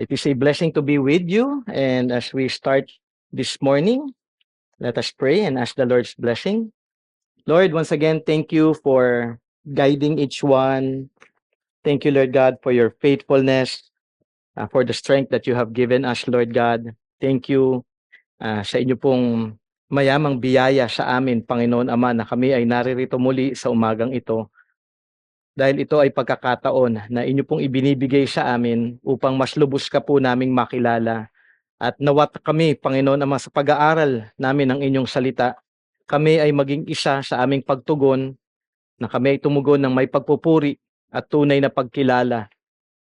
It is a blessing to be with you. And as we start this morning, let us pray and ask the Lord's blessing. Lord, once again, thank you for guiding each one. Thank you, Lord God, for your faithfulness, for the strength that you have given us, Lord God. Thank you sa inyo pong mayamang biyaya sa amin, Panginoon Ama, na kami ay naririto muli sa umagang ito. Dahil ito ay pagkakataon na inyo pong ibinibigay sa amin upang mas lubos ka po naming makilala. At nawat kami, Panginoon Ama, sa pag-aaral namin ng inyong salita, kami ay maging isa sa aming pagtugon, na kami ay tumugon ng may pagpupuri at tunay na pagkilala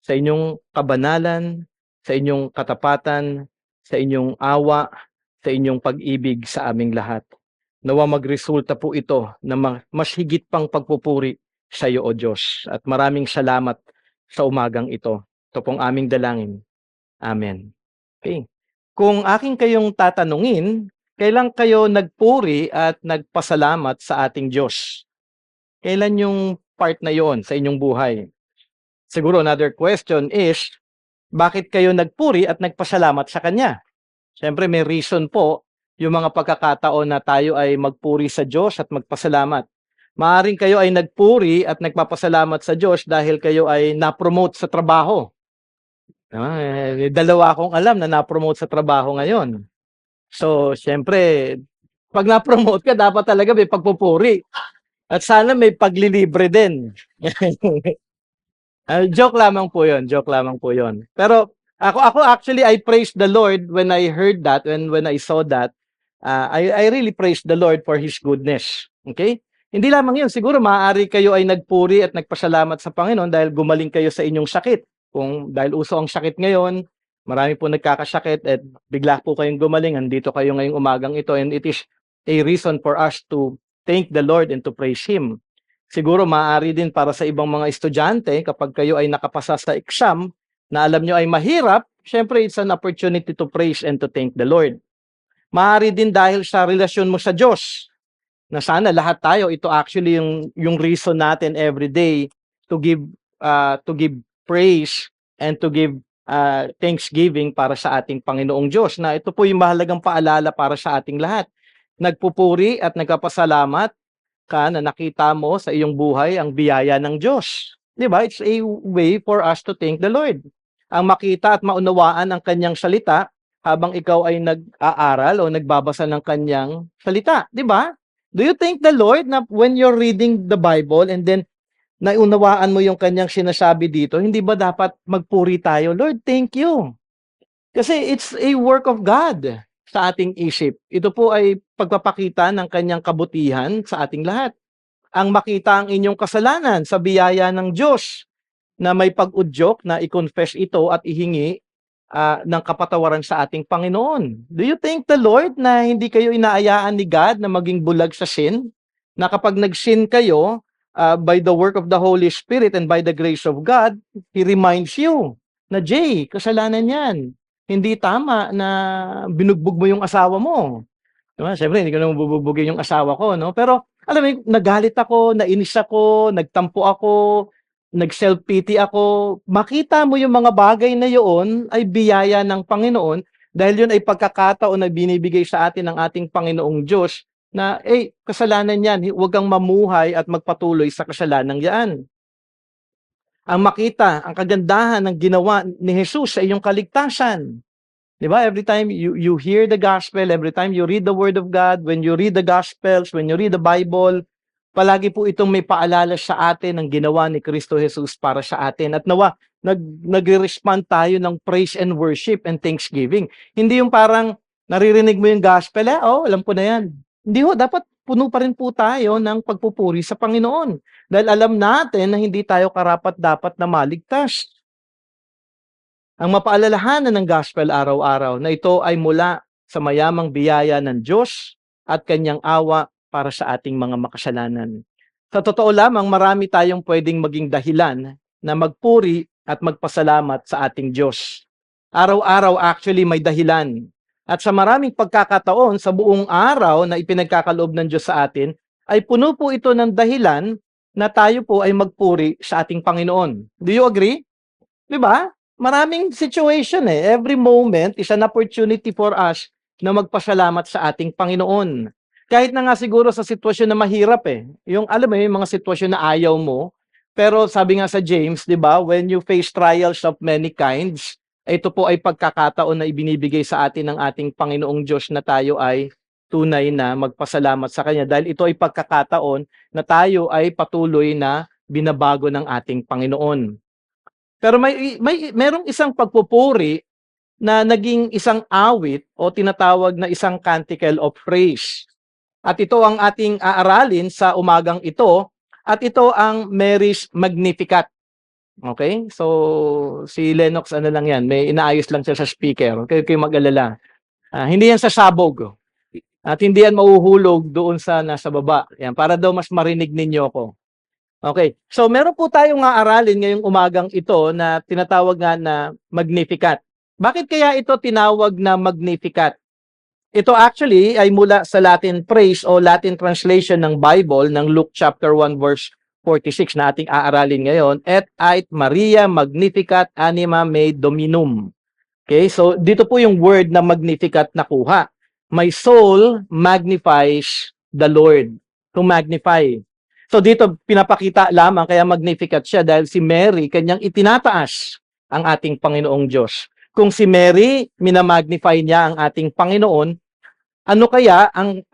sa inyong kabanalan, sa inyong katapatan, sa inyong awa, sa inyong pag-ibig sa aming lahat. Nawa magresulta po ito na mas higit pang pagpupuri sa iyo, O Diyos. At maraming salamat sa umagang ito. Ito pong aming dalangin. Amen. Okay. Kung aking kayong tatanungin, kailan kayo nagpuri at nagpasalamat sa ating Diyos? Kailan yung part na yon sa inyong buhay? Siguro another question is, bakit kayo nagpuri at nagpasalamat sa Kanya? Siyempre may reason po yung mga pagkakataon na tayo ay magpuri sa Diyos at magpasalamat. Maaring kayo ay nagpuri at nagpapasalamat sa Diyos dahil kayo ay na-promote sa trabaho. Dalawa akong alam na na-promote sa trabaho ngayon. So, siyempre, pag na-promote ka, dapat talaga may pagpupuri. At sana may paglilibre din. Joke lamang po yun. Joke lamang po yun. Pero ako actually, I praised the Lord when I heard that, when I saw that. I really praised the Lord for His goodness. Okay? Hindi lamang yun. Siguro maaari kayo ay nagpuri at nagpasalamat sa Panginoon dahil gumaling kayo sa inyong sakit. Kung dahil uso ang sakit ngayon, marami po nagkakasakit at bigla po kayong gumaling. Andito kayo ngayong umagang ito, and it is a reason for us to thank the Lord and to praise Him. Siguro maaari din para sa ibang mga estudyante, kapag kayo ay nakapasa sa exam na alam nyo ay mahirap, syempre it's an opportunity to praise and to thank the Lord. Maaari din dahil sa relasyon mo sa Diyos, na sana lahat tayo, ito actually yung reason natin every day to give praise and to give thanksgiving para sa ating Panginoong Diyos, na ito po yung mahalagang paalala para sa ating lahat. Nagpupuri at nagpapasalamat ka na nakita mo sa iyong buhay ang biyaya ng Diyos. Di ba? It's a way for us to thank the Lord. Ang makita at maunawaan ang kanyang salita habang ikaw ay nag-aaral o nagbabasa ng kanyang salita. Di ba? Do you thank the Lord na when you're reading the Bible and then naunawaan mo yung kanyang sinasabi dito, hindi ba dapat magpuri tayo? Lord, thank you. Kasi it's a work of God sa ating isip. Ito po ay pagpapakita ng kanyang kabutihan sa ating lahat. Ang makita ang inyong kasalanan sa biyaya ng Diyos na may pag-udyok na i-confess ito at ihingi ng kapatawaran sa ating Panginoon. Do you thank the Lord na hindi kayo inaayaan ni God na maging bulag sa sin? Na kapag nag-sin kayo, by the work of the Holy Spirit and by the grace of God, He reminds you na, Jay, kasalanan yan. Hindi tama na binugbog mo yung asawa mo. Diba? Siyempre, hindi ko naman bubugbogin yung asawa ko, no? Pero, alam mo, nagalit ako, nainis ako, nagtampo ako, nag-self-pity ako. Makita mo yung mga bagay na yun ay biyaya ng Panginoon dahil yun ay pagkakataon na binibigay sa atin ng ating Panginoong Diyos na, kasalanan yan, huwag kang mamuhay at magpatuloy sa kasalanan yan. Ang makita, ang kagandahan ng ginawa ni Jesus sa iyong kaligtasan. Di ba? Every time you hear the gospel, every time you read the word of God, when you read the gospels, when you read the Bible, palagi po itong may paalala sa atin ng ginawa ni Kristo Jesus para sa atin. At nawa, nag-respond tayo ng praise and worship and thanksgiving. Hindi yung parang naririnig mo yung gospel, alam ko na yan. Hindi ho, dapat puno pa rin po tayo ng pagpupuri sa Panginoon. Dahil alam natin na hindi tayo karapat-dapat na maligtas. Ang mapaalalahanan ng gospel araw-araw na ito ay mula sa mayamang biyaya ng Diyos at kanyang awa para sa ating mga makasalanan. Sa totoo lamang, marami tayong pwedeng maging dahilan na magpuri at magpasalamat sa ating Diyos. Araw-araw actually may dahilan. At sa maraming pagkakataon sa buong araw na ipinagkakaloob ng Diyos sa atin, ay puno po ito ng dahilan na tayo po ay magpuri sa ating Panginoon. Do you agree? Di ba? maraming situation eh. Every moment is an opportunity for us na magpasalamat sa ating Panginoon. Kahit na nga siguro sa sitwasyon na mahirap eh. Yung alam mo yung mga sitwasyon na ayaw mo, pero sabi nga sa James, 'di ba, when you face trials of many kinds, ito po ay pagkakataon na ibinibigay sa atin ng ating Panginoong Diyos na tayo ay tunay na magpasalamat sa Kanya dahil ito ay pagkakataon na tayo ay patuloy na binabago ng ating Panginoon. Pero merong isang pagpupuri na naging isang awit o tinatawag na isang canticle of praise. At ito ang ating aaralin sa umagang ito at ito ang Mary's Magnificat. Okay? So si Lennox ano lang 'yan, may inaayos lang siya sa speaker. Okay, kayo mag-alala. Hindi yan sasabog. At hindi yan mahuhulog doon sa nasa baba. Yan, para daw mas marinig ninyo ko. Okay. So meron po tayong aaralin ngayong umagang ito na tinatawag nga na Magnificat. Bakit kaya ito tinawag na Magnificat? Ito actually ay mula sa Latin phrase o Latin translation ng Bible ng Luke chapter 1 verse 46 na ating aaralin ngayon. Et ait Maria Magnificat anima mei Dominum. Okay, so dito po yung word na Magnificat nakuha. My soul magnifies the Lord. To magnify. So dito pinapakita lamang kaya Magnificat siya dahil si Mary kanyang itinataas ang ating Panginoong Diyos. Kung si Mary minamagnify niya ang ating Panginoon, ano kaya ang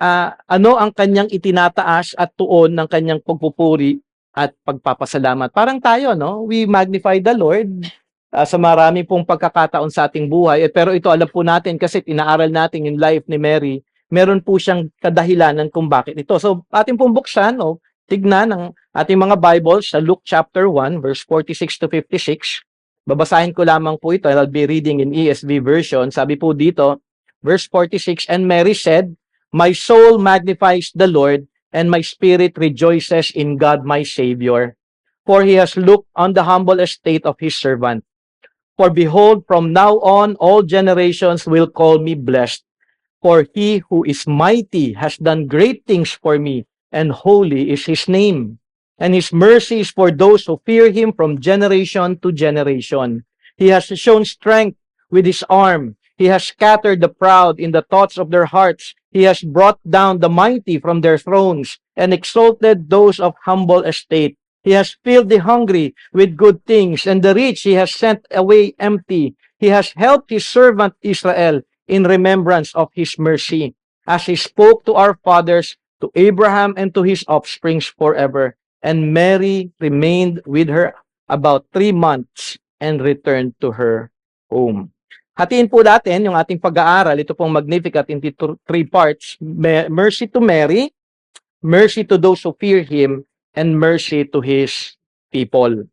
ano ang kanyang itinataas at tuon ng kanyang pagpupuri at pagpapasalamat? Parang tayo, no? We magnify the Lord sa marami pong pagkakataon sa ating buhay. Pero ito alam po natin kasi inaaral natin yung life ni Mary, meron po siyang kadahilanan kung bakit ito. So ating pong buksan, no? Tignan ang ating mga Bibles sa Luke chapter 1 verse 46 to 56. Babasahin ko lamang po ito. I'll be reading in ESV version. Sabi po dito, verse 46, and Mary said, my soul magnifies the Lord, and my spirit rejoices in God my Savior. For he has looked on the humble estate of his servant. For behold, from now on, all generations will call me blessed. For he who is mighty has done great things for me, and holy is his name. And his mercy is for those who fear him from generation to generation. He has shown strength with his arm. He has scattered the proud in the thoughts of their hearts. He has brought down the mighty from their thrones and exalted those of humble estate. He has filled the hungry with good things, and the rich he has sent away empty. He has helped his servant Israel in remembrance of his mercy, as he spoke to our fathers, to Abraham and to his offspring forever. And Mary remained with her about 3 months and returned to her home. Hatiin po natin yung ating pag-aaral, ito pong Magnificat into 3 parts. Mercy to Mary, mercy to those who fear him, and mercy to his people.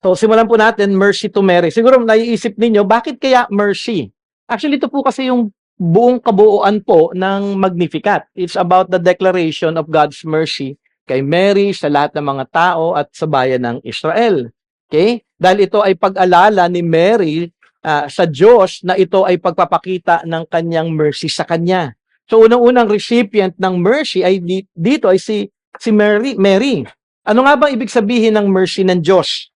So simulan po natin, mercy to Mary. Siguro naiisip ninyo, bakit kaya mercy? Actually, ito po kasi yung buong kabuuan po ng Magnificat. It's about the declaration of God's mercy kay Mary, sa lahat ng mga tao at sa bayan ng Israel. Okay? Dahil ito ay pag-alala ni Mary sa Diyos na ito ay pagpapakita ng kanyang mercy sa kanya. So unang-unang recipient ng mercy ay dito ay si Mary. Ano nga ba ibig sabihin ng mercy ng Diyos?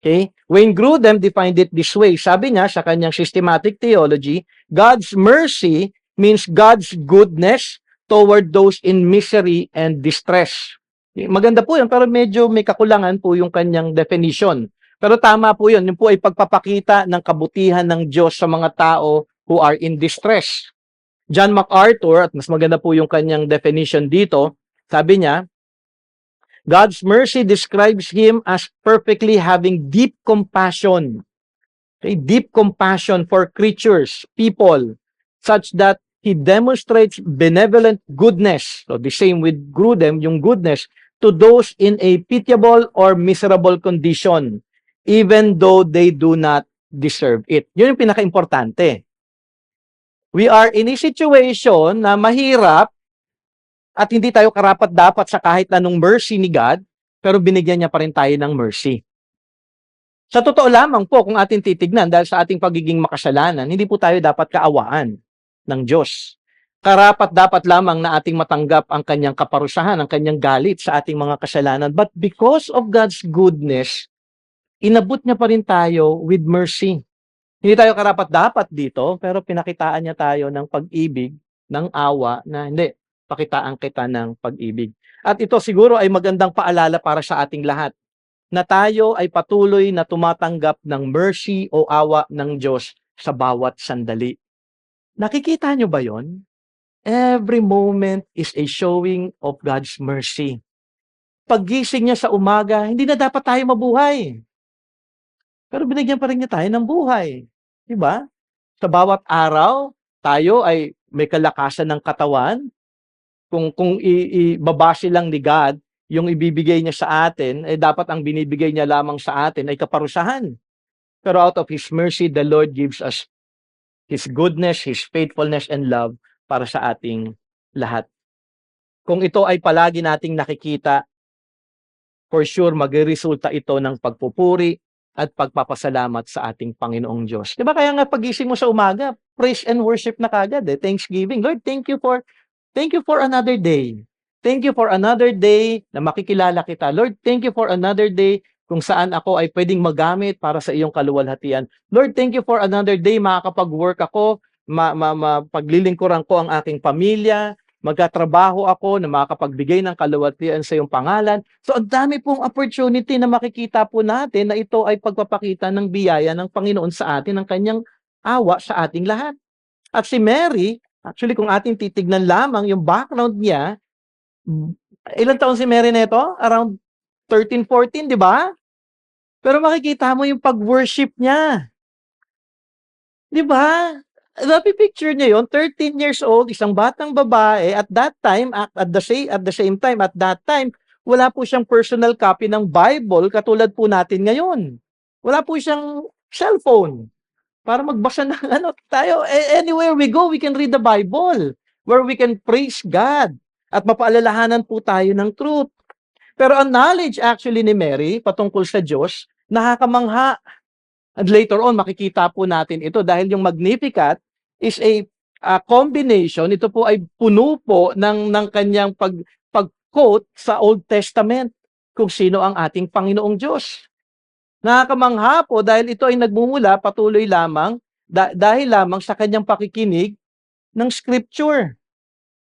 Okay? Wayne Grudem defined it this way. Sabi niya sa kanyang systematic theology, God's mercy means God's goodness toward those in misery and distress. Maganda po yun, pero medyo may kakulangan po yung kanyang definition. Pero tama po yun. Yun po ay pagpapakita ng kabutihan ng Diyos sa mga tao who are in distress. John MacArthur, at mas maganda po yung kanyang definition dito, sabi niya, God's mercy describes him as perfectly having deep compassion. Okay? Deep compassion for creatures, people, such that he demonstrates benevolent goodness. So the same with Grudem, yung goodness, to those in a pitiable or miserable condition, even though they do not deserve it. Yun yung pinaka-importante. We are in a situation na mahirap at hindi tayo karapat-dapat sa kahit anong mercy ni God, pero binigyan niya pa rin tayo ng mercy. Sa totoo lamang po, kung ating titignan, dahil sa ating pagiging makasalanan, hindi po tayo dapat kaawaan ng Diyos. Karapat-dapat lamang na ating matanggap ang kanyang kaparusahan, ang kanyang galit sa ating mga kasalanan. But because of God's goodness, inabot niya pa rin tayo with mercy. Hindi tayo karapat-dapat dito, pero pinakitaan niya tayo ng pag-ibig, ng awa na hindi, pakitaan kita ng pag-ibig. At ito siguro ay magandang paalala para sa ating lahat na tayo ay patuloy na tumatanggap ng mercy o awa ng Diyos sa bawat sandali. Nakikita niyo ba yon? Every moment is a showing of God's mercy. Paggising niya sa umaga, hindi na dapat tayo mabuhay. Pero binigyan pa rin niya tayo ng buhay. Di ba? Sa bawat araw, tayo ay may kalakasan ng katawan. Kung ibabase lang ni God, yung ibibigay niya sa atin, eh dapat ang binibigay niya lamang sa atin ay kaparusahan. Pero out of His mercy, the Lord gives us His goodness, His faithfulness, and love para sa ating lahat. Kung ito ay palagi nating nakikita, for sure, magresulta ito ng pagpupuri at pagpapasalamat sa ating Panginoong Diyos. Diba kaya nga pagising mo sa umaga, praise and worship na kagad eh, Thanksgiving. Lord, thank you for another day. Thank you for another day na makikilala kita. Lord, thank you for another day kung saan ako ay pwedeng magamit para sa iyong kaluwalhatian. Lord, thank you for another day makakapag-work ako, paglilingkuran ko ang aking pamilya, magkatrabaho ako na makakapagbigay ng kaluwalhatian sa iyong pangalan. So ang dami pong opportunity na makikita po natin na ito ay pagpapakita ng biyaya ng Panginoon sa atin, ng kanyang awa sa ating lahat. At si Mary, actually kung ating titignan lamang yung background niya, ilang taon si Mary neto? Around 13, 14, di ba? Pero makikita mo yung pag-worship niya. Di ba? Napi-picture niya yon, 13 years old, isang batang babae, at that time, at the same time, wala po siyang personal copy ng Bible katulad po natin ngayon. Wala po siyang cellphone para magbasa ng tayo. Anywhere we go, we can read the Bible, where we can praise God, at mapaalalahanan po tayo ng truth. Pero ang knowledge actually ni Mary patungkol sa Diyos, nakakamangha. And later on, makikita po natin ito dahil yung Magnificat is a combination. Ito po ay puno po ng kanyang pag-quote sa Old Testament kung sino ang ating Panginoong Diyos. Nakakamangha po dahil ito ay nagmumula patuloy lamang dahil lamang sa kanyang pakikinig ng Scripture.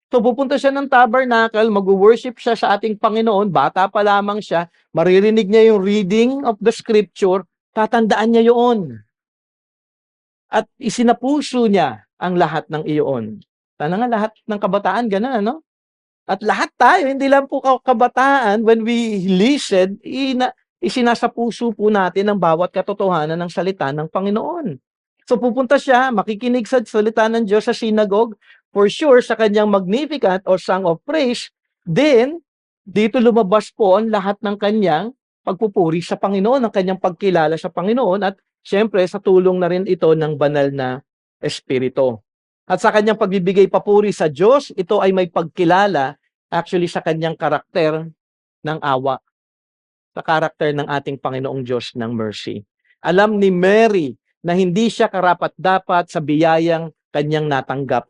So pupunta siya ng tabernacle, mag-worship siya sa ating Panginoon, bata pa lamang siya, maririnig niya yung reading of the Scripture, tatandaan niya yun. At isinapuso niya ang lahat ng iyon. Sana nga lahat ng kabataan, ganun, ano? At lahat tayo, hindi lang po kabataan, when we listen, isinasapuso po natin ang bawat katotohanan ng salita ng Panginoon. So pupunta siya, makikinig sa salita ng Diyos sa synagogue, for sure, sa kanyang Magnificat or Song of Praise, then, dito lumabas po ang lahat ng kanyang pagpupuri sa Panginoon, ang kanyang pagkilala sa Panginoon, at syempre, sa tulong na rin ito ng banal na Espiritu. At sa kanyang pagbibigay papuri sa Diyos, ito ay may pagkilala actually sa kanyang karakter ng awa, sa karakter ng ating Panginoong Diyos ng mercy. Alam ni Mary na hindi siya karapat-dapat sa biyayang kanyang natanggap,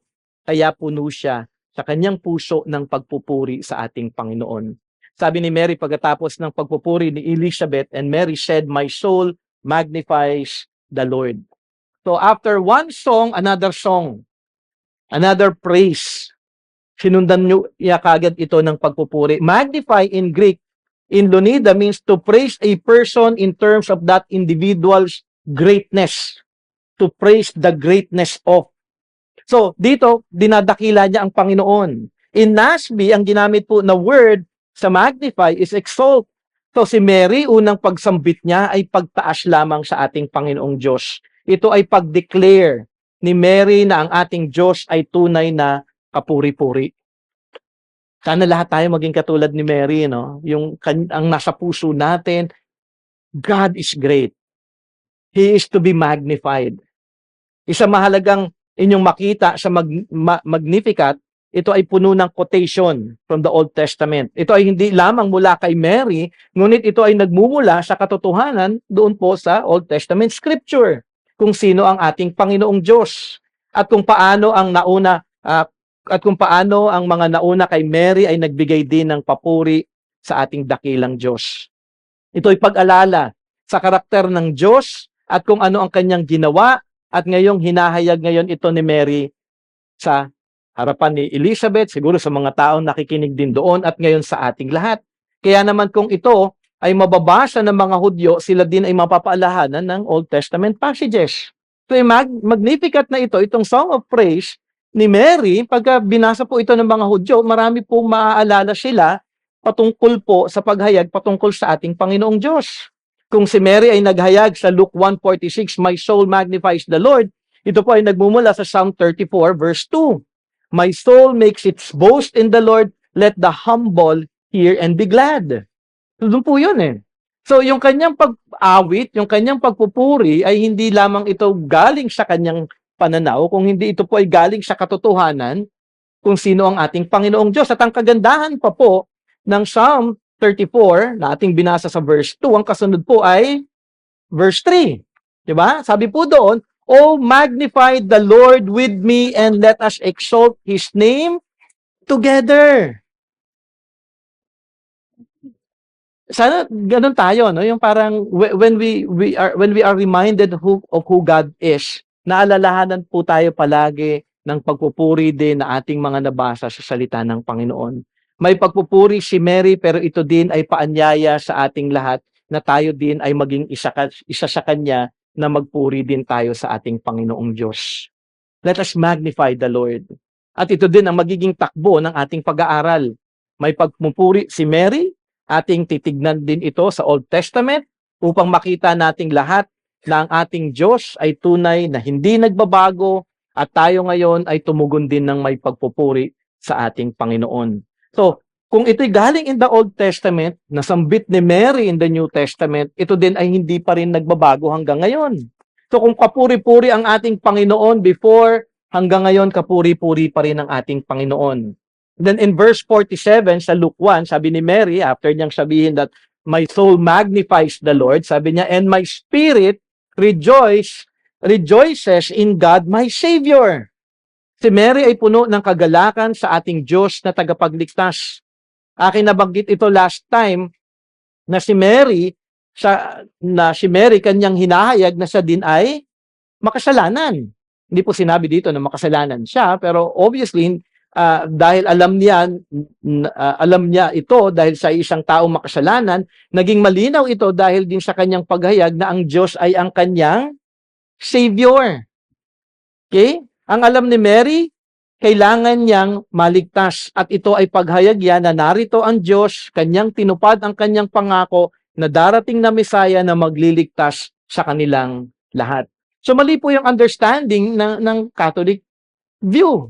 kaya puno siya sa kanyang puso ng pagpupuri sa ating Panginoon. Sabi ni Mary pagkatapos ng pagpupuri ni Elizabeth, and Mary said, "My soul magnifies the Lord." So after one song, another praise. Sinundan niya kagad ito ng pagpupuri. Magnify in Greek, in Lunida, means to praise a person in terms of that individual's greatness. To praise the greatness of. So dito, dinadakila niya ang Panginoon. In NASB, ang ginamit po na word sa magnify is exalt. So si Mary, unang pagsambit niya ay pagtaas lamang sa ating Panginoong Diyos. Ito ay pag-declare ni Mary na ang ating Diyos ay tunay na kapuri-puri. Sana lahat tayo maging katulad ni Mary, no? Ang nasa puso natin, God is great. He is to be magnified. Isa mahalagang inyong makita sa Magnificat, ito ay puno ng quotation from the Old Testament. Ito ay hindi lamang mula kay Mary, ngunit ito ay nagmumula sa katotohanan doon po sa Old Testament Scripture, kung sino ang ating Panginoong Diyos, at kung paano ang mga nauna kay Mary ay nagbigay din ng papuri sa ating dakilang Diyos. Ito ay pag-alala sa karakter ng Diyos at kung ano ang kanyang ginawa at ngayong hinahayag ngayon ito ni Mary sa harapan ni Elizabeth, siguro sa mga taong nakikinig din doon at ngayon sa ating lahat. Kaya naman kung ito ay mababasa ng mga Hudyo, sila din ay mapapaalahanan ng Old Testament passages. So magnificat na ito, itong Song of Praise ni Mary, pagka binasa po ito ng mga Hudyo, marami po maaalala sila patungkol po sa paghayag patungkol sa ating Panginoong Diyos. Kung si Mary ay naghayag sa Luke 1:46, "My soul magnifies the Lord," ito po ay nagmumula sa Psalm 34 verse 2. "My soul makes its boast in the Lord, let the humble hear and be glad." So, doon po yun eh. So yung kanyang pag-awit, yung kanyang pagpupuri ay hindi lamang ito galing sa kanyang pananaw, kung hindi ito po ay galing sa katotohanan kung sino ang ating Panginoong Diyos. At ang kagandahan pa po ng Psalm 34 na ating binasa sa verse 2, ang kasunod po ay verse 3. Diba? Sabi po doon, "Oh, magnify the Lord with me and let us exalt His name together." Sana ganun tayo, no? Yung parang when we are reminded of who God is, naalalahanan po tayo palagi ng pagpupuri din na ating mga nabasa sa salita ng Panginoon. May pagpupuri si Mary, pero ito din ay paanyaya sa ating lahat na tayo din ay maging isa sa Kanya na magpuri din tayo sa ating Panginoong Diyos. Let us magnify the Lord. At ito din ang magiging takbo ng ating pag-aaral. May pagpupuri si Mary, ating titignan din ito sa Old Testament upang makita nating lahat na ang ating Diyos ay tunay na hindi nagbabago at tayo ngayon ay tumugon din ng may pagpupuri sa ating Panginoon. So, kung ito'y galing in the Old Testament, nasambit ni Mary in the New Testament, ito din ay hindi pa rin nagbabago hanggang ngayon. So kung kapuri-puri ang ating Panginoon before, hanggang ngayon kapuri-puri pa rin ang ating Panginoon. Then in verse 47 sa Luke 1, sabi ni Mary, after niyang sabihin that my soul magnifies the Lord, sabi niya, "And my spirit rejoices in God my Savior." Si Mary ay puno ng kagalakan sa ating Diyos na tagapagligtas. Akin nabanggit ito last time na si Mary kanyang hinahayag na siya din ay makasalanan. Hindi po sinabi dito na makasalanan siya, pero obviously dahil alam niya ito dahil sa isang taong makasalanan, naging malinaw ito dahil din sa kanyang paghayag na ang Diyos ay ang kanyang Savior. Okay? Ang alam ni Mary, kailangan niyang maligtas at ito ay paghayag yan na narito ang Diyos, kanyang tinupad ang kanyang pangako na darating na Mesaya na magliligtas sa kanilang lahat. So mali po yung understanding ng Catholic view.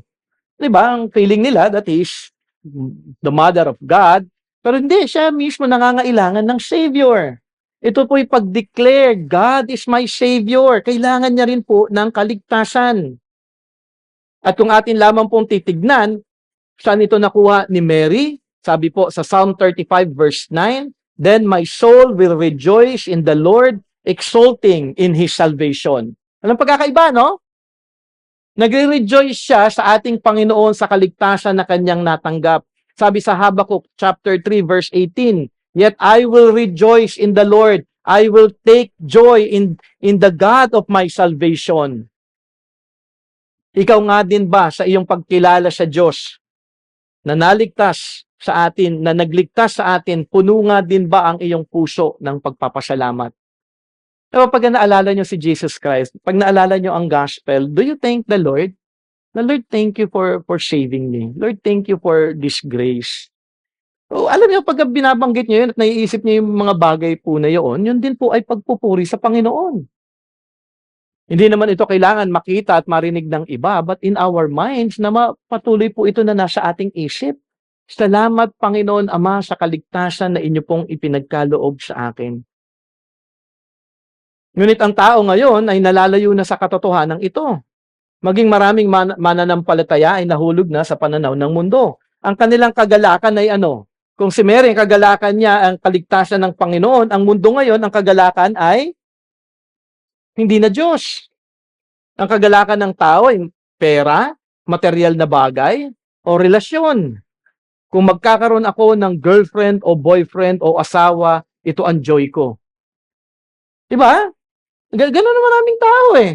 Diba? Ang feeling nila that is the Mother of God, pero hindi, siya mismo nangangailangan ng Savior. Ito po'y pag-declare, God is my Savior. Kailangan niya rin po ng kaligtasan. At kung atin lamang pong titignan, saan ito nakuha ni Mary? Sabi po sa Psalm 35 verse 9, "Then my soul will rejoice in the Lord, exulting in His salvation." Anong pagkakaiba, no? Nagre-rejoice siya sa ating Panginoon sa kaligtasan na kanyang natanggap. Sabi sa Habakkuk chapter 3 verse 18, "Yet I will rejoice in the Lord. I will take joy in the God of my salvation." Ikaw nga din ba sa iyong pagkilala sa Diyos na naligtas sa atin, na nagligtas sa atin, puno nga din ba ang iyong puso ng pagpapasalamat? Pero pag naalala nyo si Jesus Christ, pag naalala nyo ang gospel, do you thank the Lord? The Lord, thank you for saving me. Lord, thank you for this grace. So, alam nyo, pag binabanggit nyo yun at naiisip nyo yung mga bagay po na yun, yun din po ay pagpupuri sa Panginoon. Hindi naman ito kailangan makita at marinig ng iba, but in our minds, na patuloy po ito na nasa ating isip. Salamat, Panginoon Ama, sa kaligtasan na inyo pong ipinagkaloob sa akin. Ngunit ang tao ngayon ay nalalayo na sa katotohanan ito. Maging maraming mananampalataya ay nahulog na sa pananaw ng mundo. Ang kanilang kagalakan ay ano? Kung si Mary, ang kagalakan niya ang kaligtasan ng Panginoon, ang mundo ngayon, ang kagalakan ay hindi na Diyos. Ang kagalakan ng tao ay pera, material na bagay, o relasyon. Kung magkakaroon ako ng girlfriend o boyfriend o asawa, ito ang joy ko. 'Di ba? Gano'n ang maraming tao, eh.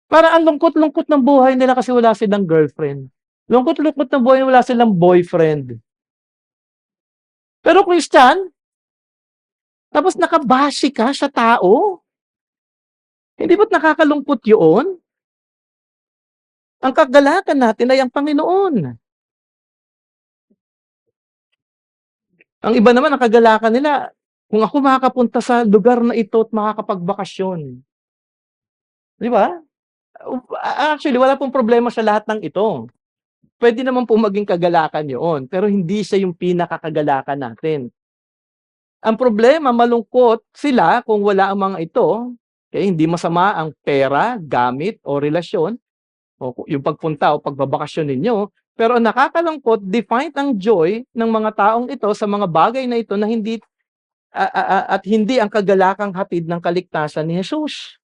Parang ang lungkot-lungkot ng buhay nila kasi wala silang girlfriend. Lungkot-lungkot ng buhay wala silang boyfriend. Pero Christian, tapos nakabase ka sa tao? Hindi ba't nakakalungkot 'yun? Ang kagalakan natin ay ang Panginoon. Ang iba naman ang kagalakan nila, kung ako makakapunta sa lugar na ito at makakapagbakasyon, 'di ba? Actually wala pong problema sa lahat ng ito. Puwede naman po maging kagalakan 'yoon, pero hindi siya yung pinakakagalakan natin. Ang problema malungkot sila kung wala ang mga ito, hindi masama ang pera, gamit o relasyon o yung pagpunta o pagbabakasyon ninyo, pero ang nakakalungkot defined ang joy ng mga taong ito sa mga bagay na ito na hindi at hindi ang kagalakang hatid ng kaligtasan ni Jesus.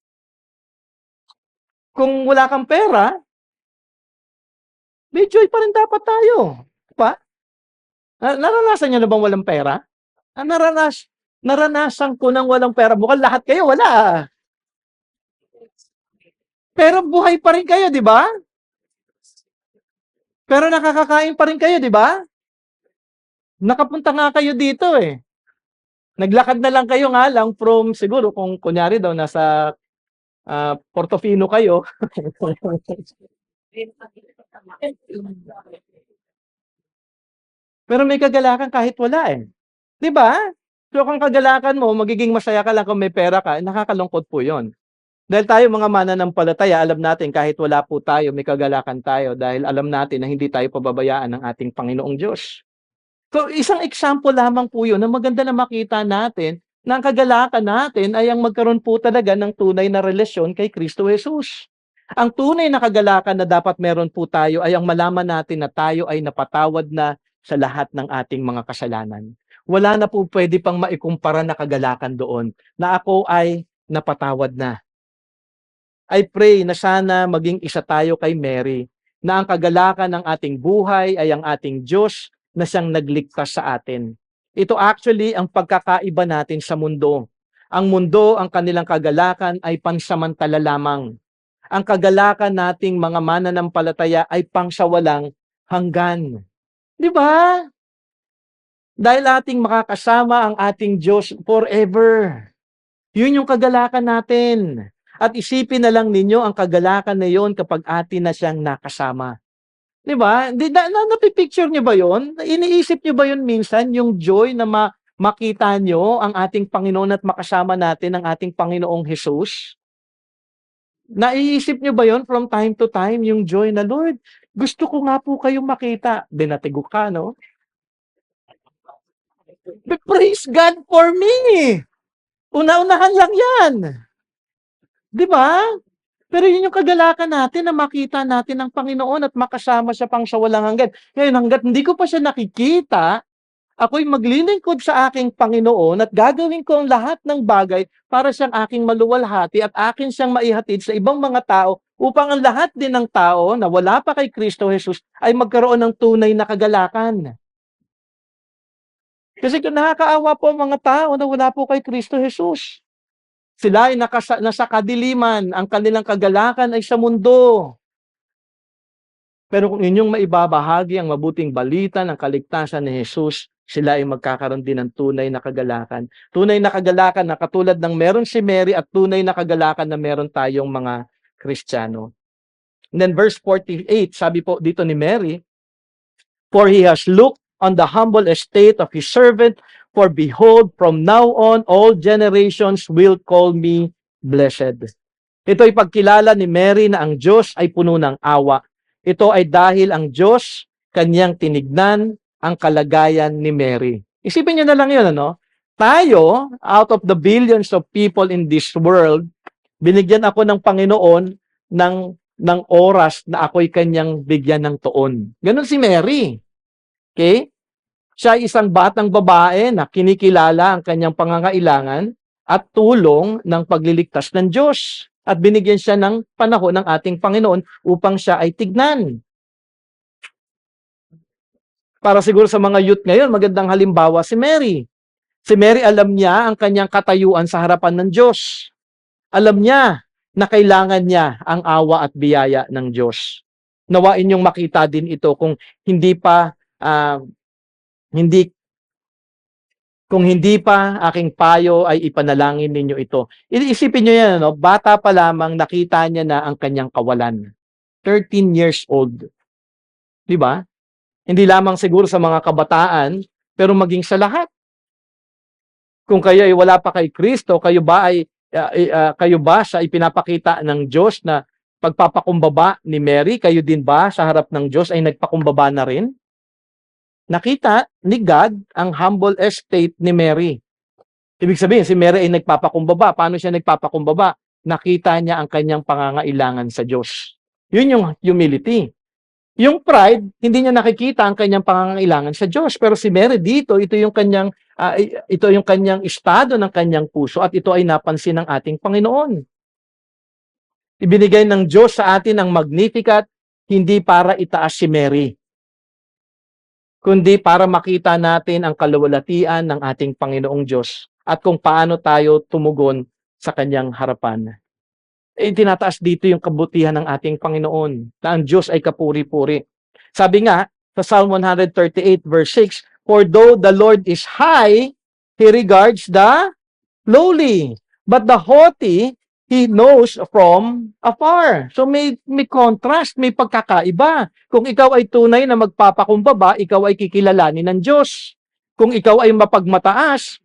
Kung wala kang pera, may joy pa rin dapat tayo, 'di ba? Naranasan niyo na bang walang pera? Ah, naranasan ko ng walang pera, mukhang lahat kayo wala. Pero buhay pa rin kayo, 'di ba? Pero nakakakain pa rin kayo, 'di ba? Nakapunta nga kayo dito, eh. Naglakad na lang kayo nga lang from siguro kung kunyari daw nasa, Portofino kayo. Pero may kagalakan kahit wala, eh. 'Di ba? So kung kagalakan mo magiging masaya ka lang kung may pera ka, nakakalungkot po 'yun. Dahil tayo mga mananampalataya, alam natin kahit wala po tayo, may kagalakan tayo dahil alam natin na hindi tayo pababayaan ng ating Panginoong Diyos. So, isang example lamang po 'yun na maganda na makita natin na ang kagalakan natin ay ang magkaroon po talaga ng tunay na relasyon kay Kristo Jesus. Ang tunay na kagalakan na dapat meron po tayo ay ang malaman natin na tayo ay napatawad na sa lahat ng ating mga kasalanan. Wala na po puwede pang maikumpara na kagalakan doon na ako ay napatawad na. I pray na sana maging isa tayo kay Mary, na ang kagalakan ng ating buhay ay ang ating Diyos na siyang nagligtas sa atin. Ito actually ang pagkakaiba natin sa mundo. Ang mundo, ang kanilang kagalakan ay pansamantala lamang. Ang kagalakan nating mga mananampalataya ay pangsawalang hanggan. Di ba? Dahil ating makakasama ang ating Diyos forever. Yun yung kagalakan natin. At isipin na lang ninyo ang kagalakan na yon kapag atin na siyang nakasama. 'Di ba? Di napipicture niyo ba yon? Iniisip niyo ba yon minsan, yung joy na makita niyo ang ating Panginoon at makasama natin ang ating Panginoong Hesus? Naiisip niyo ba yon from time to time, yung joy na, "Lord, gusto ko nga po kayong makita." Binatigok ka, 'no? Praise God for me! Una-unahan lang 'yan. 'Di ba? Pero yun yung kagalakan natin na makita natin ang Panginoon at makasama siya pang sa walang hanggan. Ngayon hangga't hindi ko pa siya nakikita, ako'y maglilingkod sa aking Panginoon at gagawin ko ang lahat ng bagay para siyang aking maluwalhati at akin siyang maihatid sa ibang mga tao upang ang lahat din ng tao na wala pa kay Kristo Jesus ay magkaroon ng tunay na kagalakan. Kasi nakakaawa po ang mga tao na wala po kay Kristo Jesus. Sila ay nasa kadiliman, ang kanilang kagalakan ay sa mundo. Pero kung inyong maibabahagi ang mabuting balita ng kaligtasan ni Jesus, sila ay magkakaroon din ng tunay na kagalakan. Tunay na kagalakan na katulad ng meron si Mary at tunay na kagalakan na meron tayong mga Kristiyano. And then verse 48, sabi po dito ni Mary, "For he has looked on the humble estate of his servant, for behold, from now on, all generations will call me blessed." Ito ay pagkilala ni Mary na ang Diyos ay puno ng awa. Ito ay dahil ang Diyos kanyang tinignan ang kalagayan ni Mary. Isipin niyo na lang yun, ano? Tayo, out of the billions of people in this world, binigyan ako ng Panginoon ng oras na ako'y kanyang bigyan ng tuon. Ganon si Mary. Okay? Siya ay isang batang babae na kinikilala ang kanyang pangangailangan at tulong ng pagliligtas ng Diyos. At binigyan siya ng panahon ng ating Panginoon upang siya ay tignan. Para siguro sa mga youth ngayon, magandang halimbawa si Mary. Si Mary alam niya ang kanyang katayuan sa harapan ng Diyos. Alam niya na kailangan niya ang awa at biyaya ng Diyos. Nawain yung makita din ito kung hindi pa hindi kung hindi pa aking payo ay ipanalangin ninyo ito. Isipin niyo yan, no? Bata pa lamang nakita niya na ang kanyang kawalan. 13 years old. 'Di ba? Hindi lamang siguro sa mga kabataan, pero maging sa lahat. Kung kayo ay wala pa kay Kristo, kayo ba sa ipinapakita ng Diyos na pagpapakumbaba ni Mary, kayo din ba sa harap ng Diyos ay nagpakumbaba na rin? Nakita ni God ang humble estate ni Mary. Ibig sabihin, si Mary ay nagpapakumbaba. Paano siya nagpapakumbaba? Nakita niya ang kanyang pangangailangan sa Diyos. Yun yung humility. Yung pride, hindi niya nakikita ang kanyang pangangailangan sa Diyos. Pero si Mary dito, ito yung kanyang estado ng kanyang puso at ito ay napansin ng ating Panginoon. Ibinigay ng Diyos sa atin ang Magnificat, hindi para itaas si Mary, kundi para makita natin ang kaluwalhatian ng ating Panginoong Diyos at kung paano tayo tumugon sa kanyang harapan. Tinataas dito yung kabutihan ng ating Panginoon, na ang Diyos ay kapuri-puri. Sabi nga, sa Psalm 138 verse 6, "For though the Lord is high, He regards the lowly, but the haughty, He knows from afar." So may contrast, may pagkakaiba. Kung ikaw ay tunay na magpapakumbaba, ikaw ay kikilalanin ng Diyos. Kung ikaw ay mapagmataas,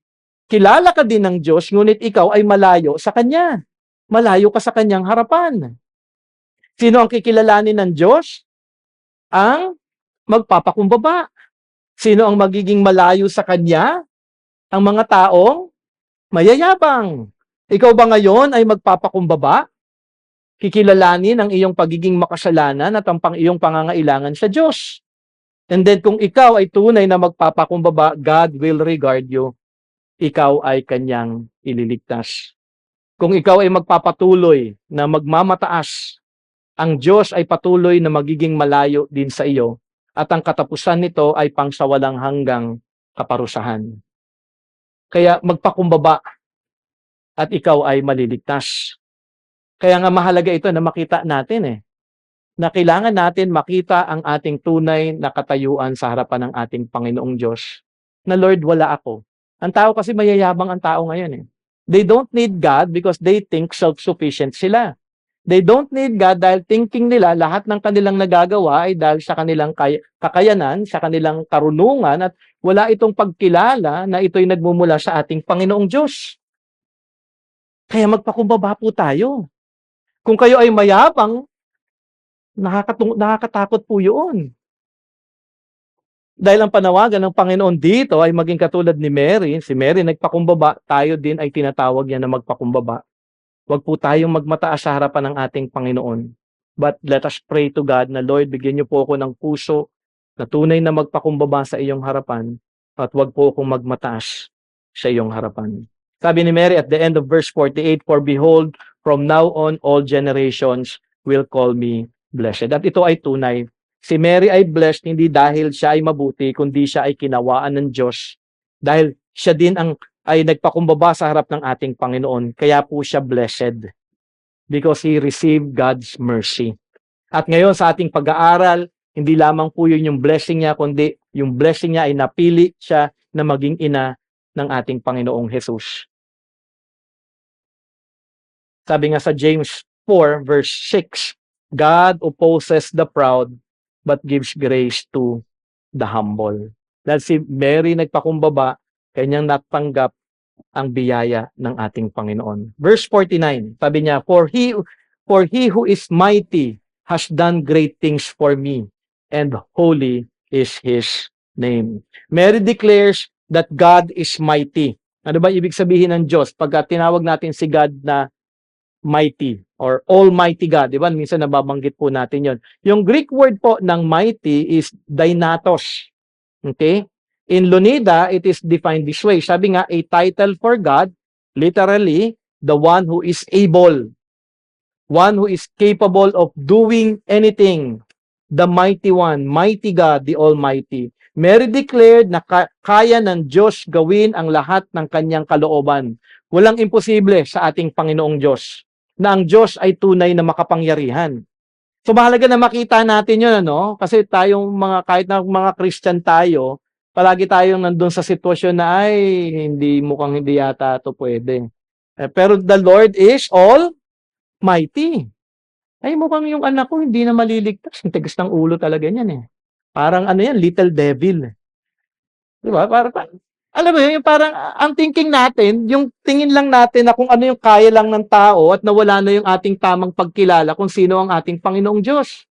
kilala ka din ng Diyos, ngunit ikaw ay malayo sa Kanya. Malayo ka sa Kanyang harapan. Sino ang kikilalanin ng Diyos? Ang magpapakumbaba. Sino ang magiging malayo sa Kanya? Ang mga taong mayayabang. Ikaw ba ngayon ay magpapakumbaba? Kikilalanin ang iyong pagiging makasalanan at ang iyong pangangailangan sa Diyos. And then kung ikaw ay tunay na magpapakumbaba, God will regard you. Ikaw ay Kanyang ililigtas. Kung ikaw ay magpapatuloy na magmamataas, ang Diyos ay patuloy na magiging malayo din sa iyo at ang katapusan nito ay pangsawalang hanggang kaparusahan. Kaya magpakumbaba at ikaw ay maliligtas. Kaya nga mahalaga ito na makita natin na kailangan natin makita ang ating tunay na katayuan sa harapan ng ating Panginoong Diyos. Na Lord, wala ako. Ang tao kasi mayayabang ang tao ngayon They don't need God because they think self-sufficient sila. They don't need God dahil thinking nila lahat ng kanilang nagagawa ay dahil sa kanilang kakayanan, sa kanilang karunungan at wala itong pagkilala na ito'y nagmumula sa ating Panginoong Diyos. Kaya magpakumbaba po tayo. Kung kayo ay mayabang, nakakatakot po yun. Dahil ang panawagan ng Panginoon dito ay maging katulad ni Mary. Si Mary nagpakumbaba, tayo din ay tinatawag niya na magpakumbaba. Huwag po tayong magmataas sa harapan ng ating Panginoon. But let us pray to God na, Lord, bigyan niyo po ako ng puso na tunay na magpakumbaba sa iyong harapan at huwag po akong magmataas sa iyong harapan. Sabi ni Mary at the end of verse 48, "For behold, from now on all generations will call me blessed." At ito ay tunay. Si Mary ay blessed hindi dahil siya ay mabuti, kundi siya ay kinawaan ng Diyos. Dahil siya din ay nagpakumbaba sa harap ng ating Panginoon. Kaya po siya blessed. Because he received God's mercy. At ngayon sa ating pag-aaral, hindi lamang po yun yung blessing niya, kundi yung blessing niya ay napili siya na maging ina ng ating Panginoong Jesus. Sabi nga sa James 4 verse 6, "God opposes the proud, but gives grace to the humble." Dahil si Mary nagpakumbaba, kanyang natanggap ang biyaya ng ating Panginoon. Verse 49, sabi niya, For he who is mighty has done great things for me, and holy is His name." Mary declares that God is mighty. Ano ba ibig sabihin ng Diyos? Pagka tinawag natin si God na mighty or Almighty God, di ba? Minsan nababanggit po natin yon. Yung Greek word po ng mighty is dynatos. Okay? In Lunida, it is defined this way. Sabi nga, a title for God, literally, the one who is able, one who is capable of doing anything, the mighty one, mighty God, the Almighty. Mary declared na kaya ng Diyos gawin ang lahat ng kanyang kalooban. Walang imposible sa ating Panginoong Diyos, na ang Diyos ay tunay na makapangyarihan. So mahalaga na makita natin yun, ano? Kasi tayong mga, kahit na mga Christian tayo, palagi tayong nandun sa sitwasyon na, ay, mukhang hindi yata ito pwede. Pero the Lord is Almighty. Ay, mukhang yung anak ko hindi na maliligtas. Ang tigas ng ulo talaga niyan eh. Parang ano yan, little devil. Di ba? Alam mo yun, parang ang thinking natin, yung tingin lang natin na kung ano yung kaya lang ng tao at nawala na yung ating tamang pagkilala kung sino ang ating Panginoong Diyos.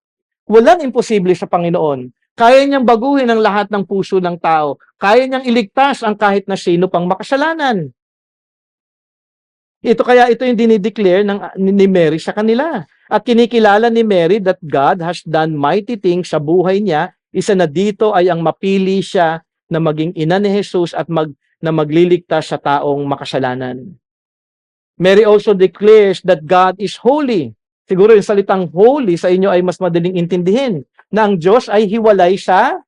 Walang imposible sa Panginoon. Kaya niyang baguhin ang lahat ng puso ng tao. Kaya niyang iligtas ang kahit na sino pang makasalanan. Ito yung dinideclare ni Mary sa kanila. At kinikilala ni Mary that God has done mighty things sa buhay niya. Isa na dito ay ang mapili siya na maging ina ni Jesus at na magliligtas sa taong makasalanan. Mary also declares that God is holy. Siguro yung salitang holy sa inyo ay mas madaling intindihin na ang Diyos ay hiwalay sa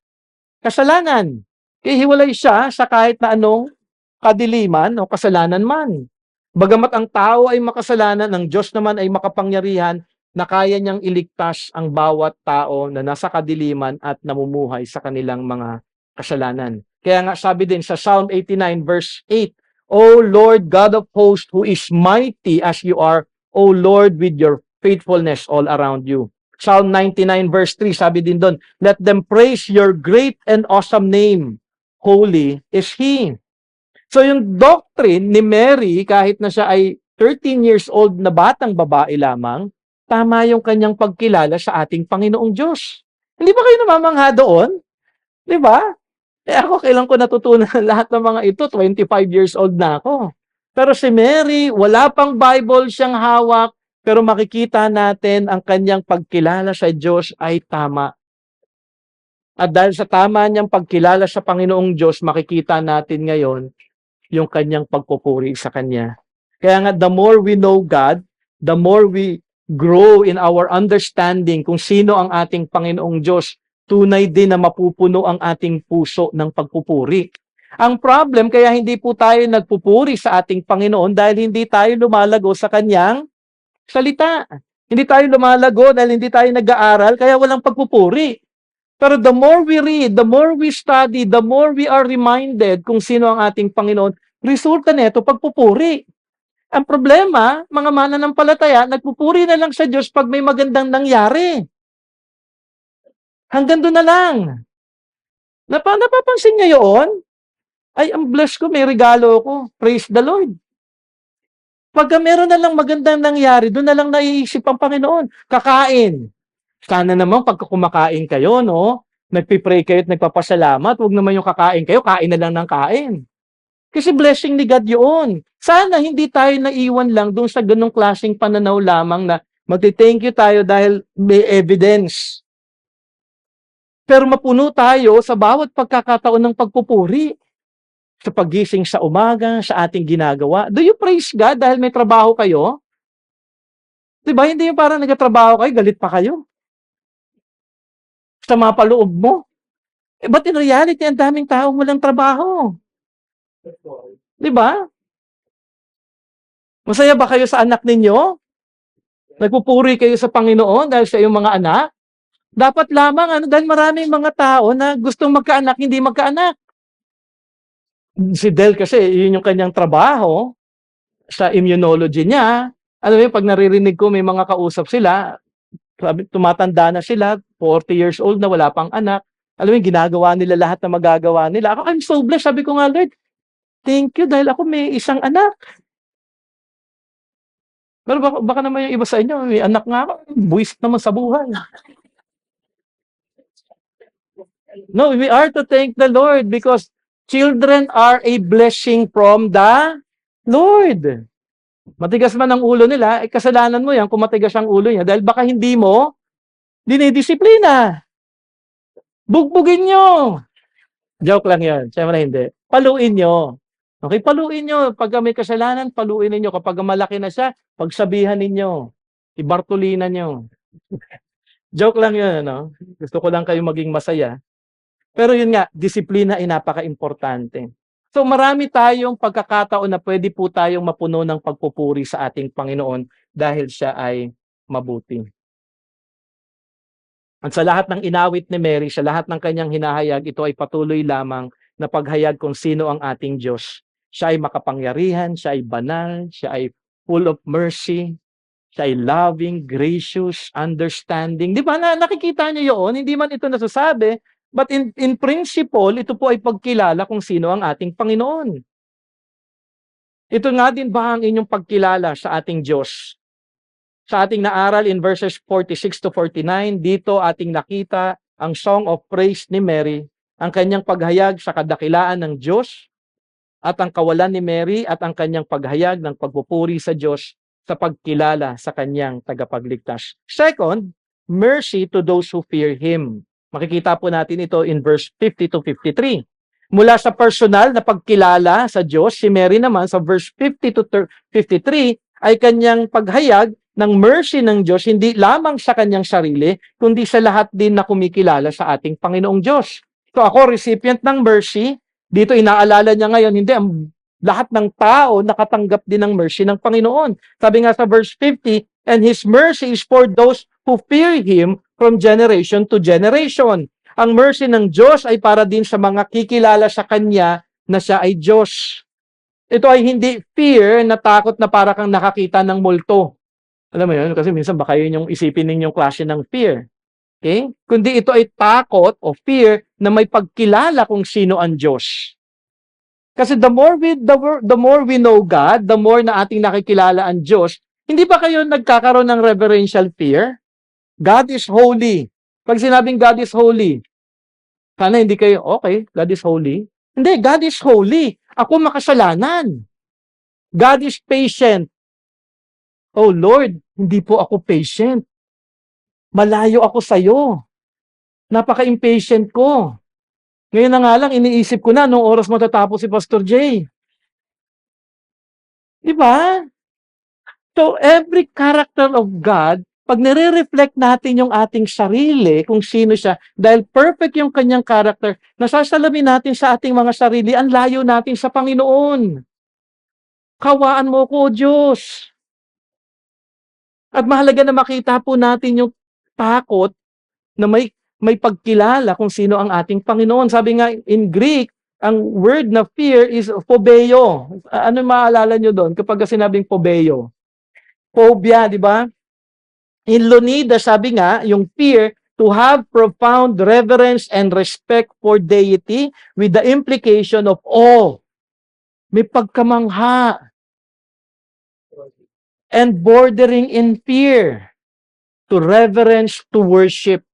kasalanan. Kaya hiwalay siya sa kahit na anong kadiliman o kasalanan man. Bagamat ang tao ay makasalanan, ang Diyos naman ay makapangyarihan na kaya niyang iligtas ang bawat tao na nasa kadiliman at namumuhay sa kanilang mga kasalanan. Kaya nga sabi din sa Psalm 89 verse 8, O Lord God of hosts, who is mighty as you are, O Lord, with your faithfulness all around you. Psalm 99 verse 3, sabi din doon, let them praise your great and awesome name. Holy is He. So yung doctrine ni Mary, kahit na siya ay 13 years old na batang babae lamang, tama yung kanyang pagkilala sa ating Panginoong Diyos. Hindi ba kayo namamangha doon? Di ba? Ako, kailan ko natutunan lahat ng mga ito? 25 years old na ako. Pero si Mary, wala pang Bible siyang hawak, pero makikita natin ang kanyang pagkilala sa Diyos ay tama. At dahil sa tama niyang pagkilala sa Panginoong Diyos, makikita natin ngayon yung kanyang pagpupuri sa Kanya. Kaya nga, the more we know God, the more we grow in our understanding kung sino ang ating Panginoong Diyos, tunay din na mapupuno ang ating puso ng pagpupuri. Ang problem, kaya hindi po tayo nagpupuri sa ating Panginoon dahil hindi tayo lumalago sa Kanyang salita. Hindi tayo lumalago dahil hindi tayo nag-aaral, kaya walang pagpupuri. Pero the more we read, the more we study, the more we are reminded kung sino ang ating Panginoon, resulta nito pagpupuri. Ang problema, mga mananampalataya, nagpupuri na lang sa Diyos pag may magandang nangyari. Hanggang doon na lang. Napapansin niyo yun? Ay, ang bless ko, may regalo ko. Praise the Lord. Pagka meron na lang magandang nangyari, doon na lang naiisip ang Panginoon. Kakain. Sana naman pagka kumakain kayo, no? Nagpipray kayo at nagpapasalamat, huwag naman yung kakain kayo, kain na lang ng kain. Kasi blessing ni God yun. Sana hindi tayo naiwan lang doon sa ganong klaseng pananaw lamang na magti-thank you tayo dahil may evidence. Pero mapuno tayo sa bawat pagkakataon ng pagpupuri. Sa paggising sa umaga, sa ating ginagawa. Do you praise God dahil may trabaho kayo? Diba? Hindi yung parang nagtatrabaho kayo, galit pa kayo. Sa mga paloob mo. But in reality, ang daming tao walang trabaho. Di ba? Masaya ba kayo sa anak ninyo? Nagpupuri kayo sa Panginoon dahil sa iyong mga anak? Dapat lamang, dahil maraming mga tao na gustong magkaanak, hindi magkaanak. Si Del kasi, yun yung kanyang trabaho sa immunology niya. Alam mo, pag naririnig ko may mga kausap sila, tumatanda na sila, 40 years old na, wala pang anak. Alam mo, ginagawa nila lahat na magagawa nila. Ako, I'm so blessed. Sabi ko nga, Lord, thank you dahil ako may isang anak. Pero baka naman yung iba sa inyo, may anak nga ako, buwisit naman sa buhay. No, we are to thank the Lord because children are a blessing from the Lord. Matigas man ang ulo nila, kasalanan mo yan kung matigas ang ulo niya dahil baka hindi mo dinidisiplina. Bugbugin nyo. Joke lang yan. Siyempre hindi. Paluin nyo. Okay, paluin nyo. Pag may kasalanan, paluin ninyo. Kapag malaki na siya, pagsabihan ninyo. Ibartulinan nyo. Joke lang yun, no? Gusto ko lang kayo maging masaya. Pero yun nga, disiplina ay napaka-importante. So marami tayong pagkakataon na pwede po tayong mapuno ng pagpupuri sa ating Panginoon dahil siya ay mabuti. At sa lahat ng inawit ni Mary, sa lahat ng kanyang hinahayag, ito ay patuloy lamang na paghayag kung sino ang ating Diyos. Siya ay makapangyarihan, siya ay banal, siya ay full of mercy, siya ay loving, gracious, understanding. Di ba nakikita niyo yun? Hindi man ito nasasabi, but in principle, ito po ay pagkilala kung sino ang ating Panginoon. Ito nga din ba ang inyong pagkilala sa ating Diyos? Sa ating naaral in verses 46 to 49, dito ating nakita ang Song of Praise ni Mary, ang kanyang paghayag sa kadakilaan ng Diyos, at ang kawalan ni Mary at ang kanyang paghayag ng pagpupuri sa Diyos sa pagkilala sa kanyang tagapagligtas. Second, mercy to those who fear Him. Makikita po natin ito in verse 50 to 53. Mula sa personal na pagkilala sa Diyos, si Mary naman sa verse 50 to 53 ay kanyang paghayag ng mercy ng Diyos, hindi lamang sa kanyang sarili, kundi sa lahat din na kumikilala sa ating Panginoong Diyos. So ako, recipient ng mercy, dito inaalala niya ngayon, hindi, lahat ng tao nakatanggap din ng mercy ng Panginoon. Sabi nga sa verse 50, and His mercy is for those who fear Him from generation to generation. Ang mercy ng Diyos ay para din sa mga kikilala sa Kanya na siya ay Diyos. Ito ay hindi fear na takot na para kang nakakita ng multo. Alam mo yun? Kasi minsan baka yun yung isipin ninyong klase ng fear. Okay? Kundi ito ay takot o fear na may pagkilala kung sino ang Diyos. Kasi the more we know God, the more na ating nakikilala ang Diyos, hindi ba kayo nagkakaroon ng reverential fear? God is holy. Pag sinabing God is holy, sana hindi kayo, okay, God is holy. Hindi, God is holy. Ako makasalanan. God is patient. Oh Lord, hindi po ako patient. Malayo ako sa'yo. Napaka-impatient ko. Ngayon na nga lang, iniisip ko na nung oras matatapos si Pastor Jay. Diba? So, every character of God, pag nire-reflect natin yung ating sarili, kung sino siya, dahil perfect yung kanyang character, nasasalamin natin sa ating mga sarili, ang layo natin sa Panginoon. Kawaan mo ko, Diyos. At mahalaga na makita po natin yung takot na may pagkilala kung sino ang ating Panginoon. Sabi nga in Greek, ang word na fear is phobeo. Ano maalala nyo doon kapag sinabing phobeo? Phobia, di ba? In Lunida, sabi nga, yung fear, to have profound reverence and respect for deity with the implication of awe. May pagkamangha. And bordering in fear. To reverence, to worship.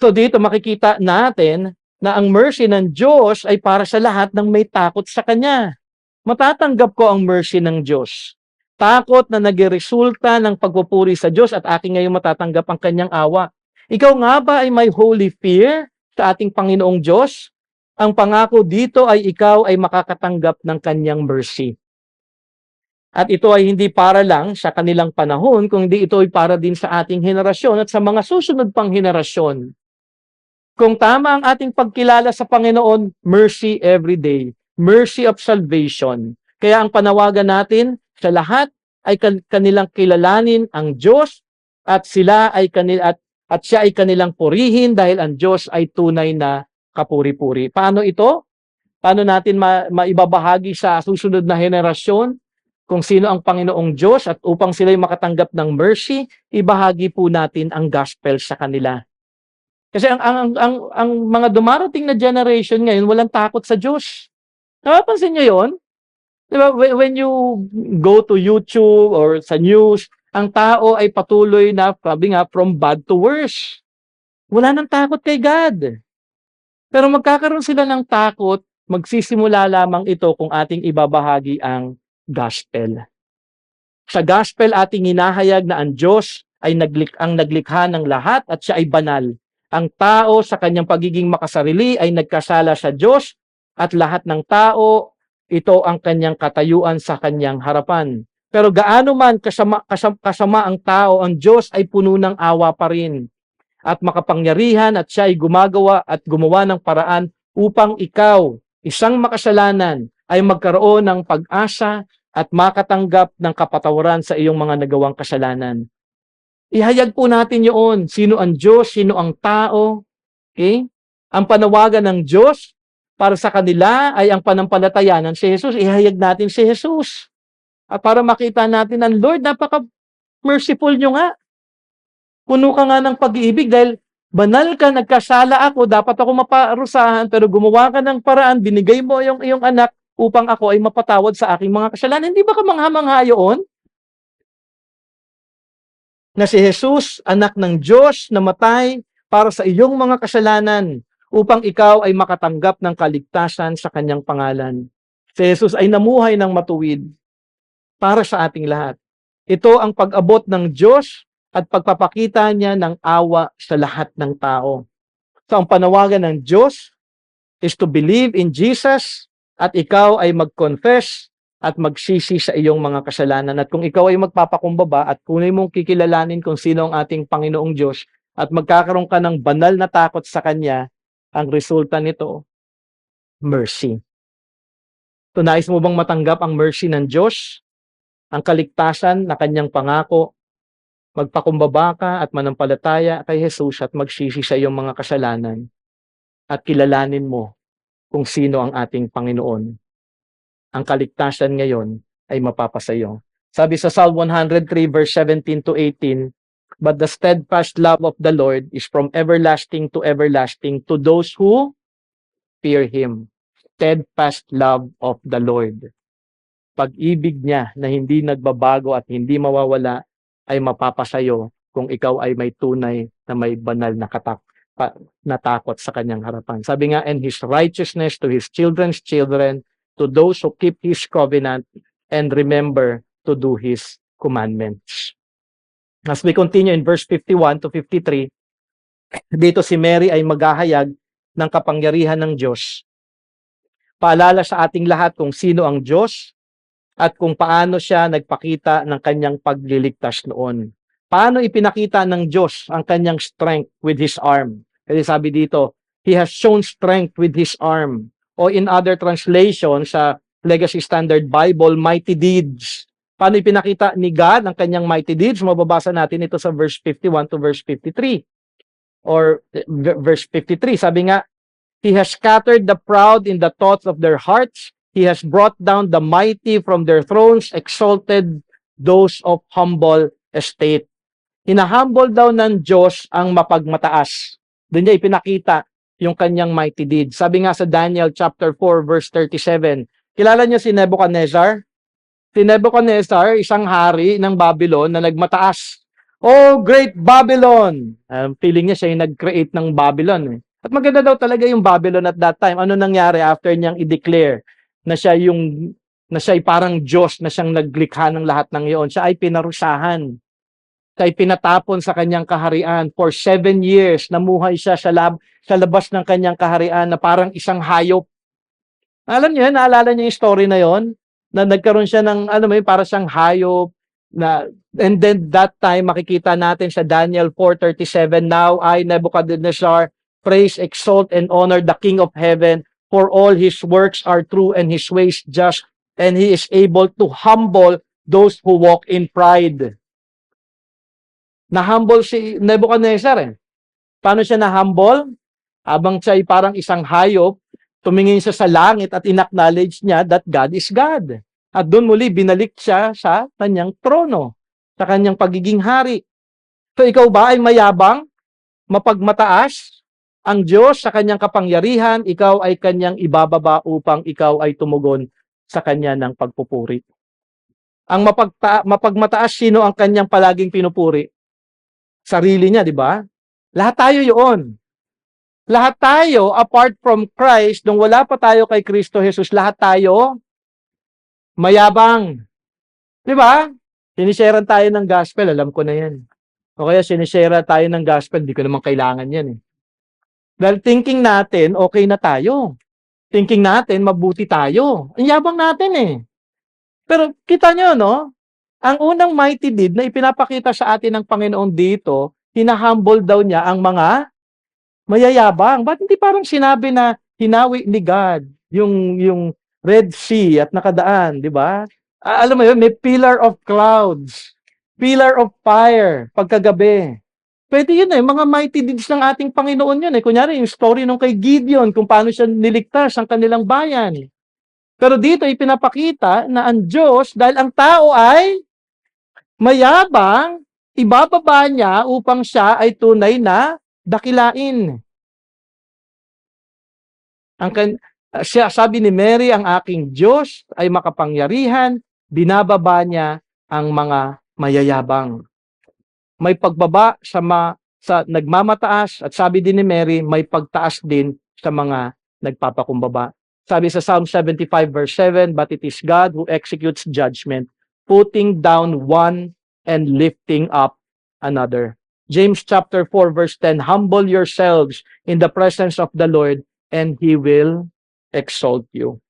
So dito makikita natin na ang mercy ng Diyos ay para sa lahat ng may takot sa Kanya. Matatanggap ko ang mercy ng Diyos. Takot na nagresulta ng pagpupuri sa Diyos at aking ngayon matatanggap ang Kanyang awa. Ikaw nga ba ay may holy fear sa ating Panginoong Diyos? Ang pangako dito ay ikaw ay makakatanggap ng Kanyang mercy. At ito ay hindi para lang sa kanilang panahon, kundi ito ay para din sa ating henerasyon at sa mga susunod pang henerasyon. Kung tama ang ating pagkilala sa Panginoon, mercy every day, mercy of salvation. Kaya ang panawagan natin sa lahat ay kanilang kilalanin ang Diyos at sila ay at siya ay kanilang purihin dahil ang Diyos ay tunay na kapuri-puri. Paano ito? Paano natin maibabahagi sa susunod na henerasyon kung sino ang Panginoong Diyos at upang sila'y makatanggap ng mercy, ibahagi po natin ang gospel sa kanila. Kasi ang mga dumarating na generation ngayon, walang takot sa Diyos. Napapansin niyo yun? Diba? When you go to YouTube or sa news, ang tao ay patuloy na, sabi nga, from bad to worse. Wala nang takot kay God. Pero magkakaroon sila ng takot, magsisimula lamang ito kung ating ibabahagi ang gospel. Sa gospel, ating hinahayag na ang Diyos ay ang naglikha ng lahat at siya ay banal. Ang tao sa kanyang pagiging makasarili ay nagkasala sa Diyos at lahat ng tao, ito ang kanyang katayuan sa kanyang harapan. Pero gaano man kasama ang tao, ang Diyos ay puno ng awa pa rin at makapangyarihan at siya ay gumagawa at gumawa ng paraan upang ikaw isang makasalanan ay magkaroon ng pag-asa at makatanggap ng kapatawaran sa iyong mga nagawang kasalanan. Ihayag po natin yun. Sino ang Diyos, sino ang tao. Okay? Ang panawagan ng Diyos para sa kanila ay ang panampalatayanan si Jesus. Ihayag natin si Jesus. At para makita natin ang Lord, napaka-merciful nyo nga. Puno ka nga ng pag-iibig dahil banal ka, nagkasala ako, dapat ako maparusahan, pero gumawa ka ng paraan, binigay mo yung iyong anak upang ako ay mapatawad sa aking mga kasalanan. Hindi ba ka mangha-mangha yun? Na si Jesus, anak ng Diyos, namatay para sa iyong mga kasalanan upang ikaw ay makatanggap ng kaligtasan sa kanyang pangalan. Si Jesus ay namuhay ng matuwid para sa ating lahat. Ito ang pag-abot ng Diyos at pagpapakita niya ng awa sa lahat ng tao. So ang panawagan ng Diyos is to believe in Jesus at ikaw ay mag-confess at magsisi sa iyong mga kasalanan. At kung ikaw ay magpapakumbaba at kunay mong kikilalanin kung sino ang ating Panginoong Diyos at magkakaroon ka ng banal na takot sa Kanya, ang resulta nito, mercy. Tunais mo bang matanggap ang mercy ng Diyos? Ang kaligtasan na Kanyang pangako? Magpakumbaba ka at manampalataya kay Jesus at magsisi sa iyong mga kasalanan at kilalanin mo kung sino ang ating Panginoon. Ang kaligtasan ngayon ay mapapasayo. Sabi sa Psalm 103 verse 17 to 18, but the steadfast love of the Lord is from everlasting to everlasting to those who fear Him. Steadfast love of the Lord. Pag-ibig niya na hindi nagbabago at hindi mawawala ay mapapasayo kung ikaw ay may tunay na may banal na natakot sa kanyang harapan. Sabi nga, and His righteousness to His children's children, to those who keep His covenant and remember to do His commandments. As we continue in verse 51 to 53, dito si Mary ay maghahayag ng kapangyarihan ng Diyos. Paalala sa ating lahat kung sino ang Diyos at kung paano siya nagpakita ng kanyang pagliligtas noon. Paano ipinakita ng Diyos ang kanyang strength with His arm? Kasi sabi dito, He has shown strength with His arm. O in other translations, sa Legacy Standard Bible, mighty deeds. Paano ipinakita ni God ang kanyang mighty deeds? Mababasa natin ito sa verse 51 to verse 53. Or verse 53, sabi nga, He has scattered the proud in the thoughts of their hearts. He has brought down the mighty from their thrones, exalted those of humble estate. Hinahumble daw ng Diyos ang mapagmataas. Doon niya ipinakita yung kanyang mighty deed. Sabi nga sa Daniel chapter 4 verse 37, kilala niyo si Nebuchadnezzar? Si Nebuchadnezzar, isang hari ng Babylon na nagmataas. Oh, great Babylon! Feeling niya siya yung nag-create ng Babylon. At maganda daw talaga yung Babylon at that time. Ano nangyari after niyang i-declare na siya ay parang Diyos na siyang naglikha ng lahat ng iyon? Siya ay pinarusahan. Siya ay pinatapon sa kanyang kaharian. For 7 years, namuhay siya sa labas ng kanyang kaharian na parang isang hayop. Alam niyo, naalala niyo yung story na yon? Na nagkaroon siya ng, para siyang hayop. And then that time, makikita natin sa Daniel 4:37, now I, Nebuchadnezzar, praise, exalt, and honor the King of heaven, for all His works are true and His ways just, and He is able to humble those who walk in pride. Na-humble si Nebuchadnezzar eh. Paano siya na-humble? Habang siya ay parang isang hayop, tumingin siya sa langit at inacknowledge niya that God is God. At doon muli binalik siya sa kanyang trono, sa kanyang pagiging hari. So ikaw ba ay mayabang, mapagmataas? Ang Diyos sa kanyang kapangyarihan, ikaw ay kanyang ibababa upang ikaw ay tumugon sa kanya ng pagpupuri. Ang mapagmataas, sino ang kanyang palaging pinupuri? Sarili niya, di ba? Lahat tayo yun. Lahat tayo, apart from Christ, nung wala pa tayo kay Kristo Jesus, lahat tayo mayabang. Di ba? Sinisharean tayo ng gospel, alam ko na yan. O kaya sinishare tayo ng gospel, di ko naman kailangan yan eh. Dahil thinking natin, okay na tayo. Thinking natin, mabuti tayo. Ang yabang natin eh. Pero kita nyo, no? Ang unang mighty deed na ipinapakita sa atin ng Panginoon dito, hinahumble daw niya ang mga mayayabang. Ba't hindi parang sinabi na hinawi ni God yung Red Sea at nakadaan, di ba? Alam mo yun, may pillar of clouds, pillar of fire pagkagabi. Pwede yun eh, mga mighty deeds ng ating Panginoon yun eh. Kunyari, yung story nung kay Gideon, kung paano siya niligtas ang kanilang bayan. Pero dito ipinapakita na ang Diyos, dahil ang tao ay mayabang, ibababa niya upang siya ay tunay na dakilain. Siya, sabi ni Mary, ang aking Diyos ay makapangyarihan, binababa niya ang mga mayayabang. May pagbaba sa nagmamataas at sabi din ni Mary, may pagtaas din sa mga nagpapakumbaba. Sabi sa Psalm 75 verse 7, but it is God who executes judgment, putting down one and lifting up another. James chapter 4 verse 10, humble yourselves in the presence of the Lord and He will exalt you.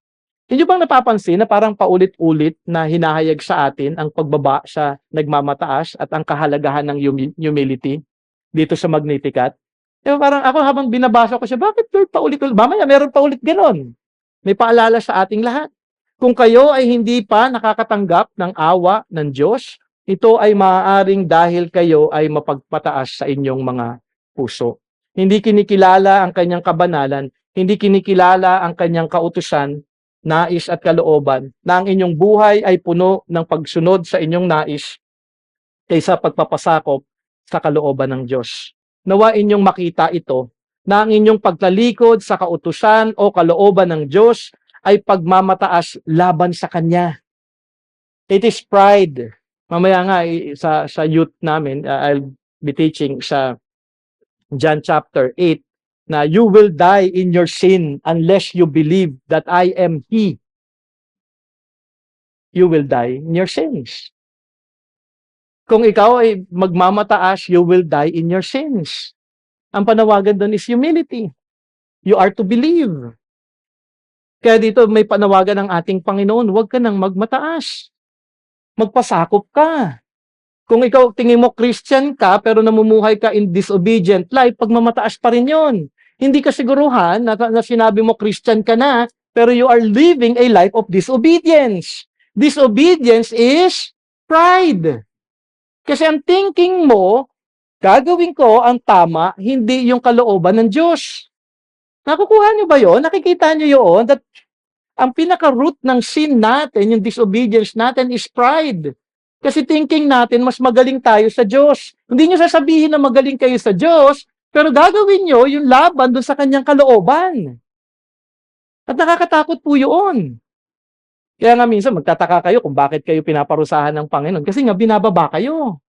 Hindi bang napapansin na parang paulit-ulit na hinahayag sa atin ang pagbaba sa nagmamataas at ang kahalagahan ng humility dito sa Magnificat? Parang ako habang binabasa ko siya, bakit Lord paulit-ulit? Mamaya meron paulit ganon. May paalala sa ating lahat. Kung kayo ay hindi pa nakakatanggap ng awa ng Diyos, ito ay maaaring dahil kayo ay mapagpataas sa inyong mga puso. Hindi kinikilala ang kanyang kabanalan, hindi kinikilala ang kanyang kautusan, nais at kalooban, na ang inyong buhay ay puno ng pagsunod sa inyong nais kaysa pagpapasakop sa kalooban ng Diyos. Nawa inyong makita ito, na ang inyong pagtalikod sa kautusan o kalooban ng Diyos ay pagmamataas laban sa Kanya. It is pride. Mamaya nga sa youth namin, I'll be teaching sa John chapter 8, na you will die in your sin unless you believe that I am He. You will die in your sins. Kung ikaw ay magmamataas, you will die in your sins. Ang panawagan doon is humility. You are to believe. Kaya dito may panawagan ng ating Panginoon, huwag ka nang magmataas. Magpasakop ka. Kung ikaw tingin mo Christian ka, pero namumuhay ka in disobedient life, pagmamataas pa rin yun. Hindi ka siguruhan na sinabi mo Christian ka na, pero you are living a life of disobedience. Disobedience is pride. Kasi ang thinking mo, gagawin ko ang tama, hindi yung kalooban ng Diyos. Nakukuha niyo ba yun? Nakikita niyo yun? That ang pinaka-root ng sin natin, yung disobedience natin is pride. Kasi thinking natin, mas magaling tayo sa Diyos. Hindi niyo sasabihin na magaling kayo sa Diyos, pero gagawin niyo yung laban doon sa kanyang kalooban. At nakakatakot po yun. Kaya nga minsan magtataka kayo kung bakit kayo pinaparusahan ng Panginoon. Kasi nga binababa kayo.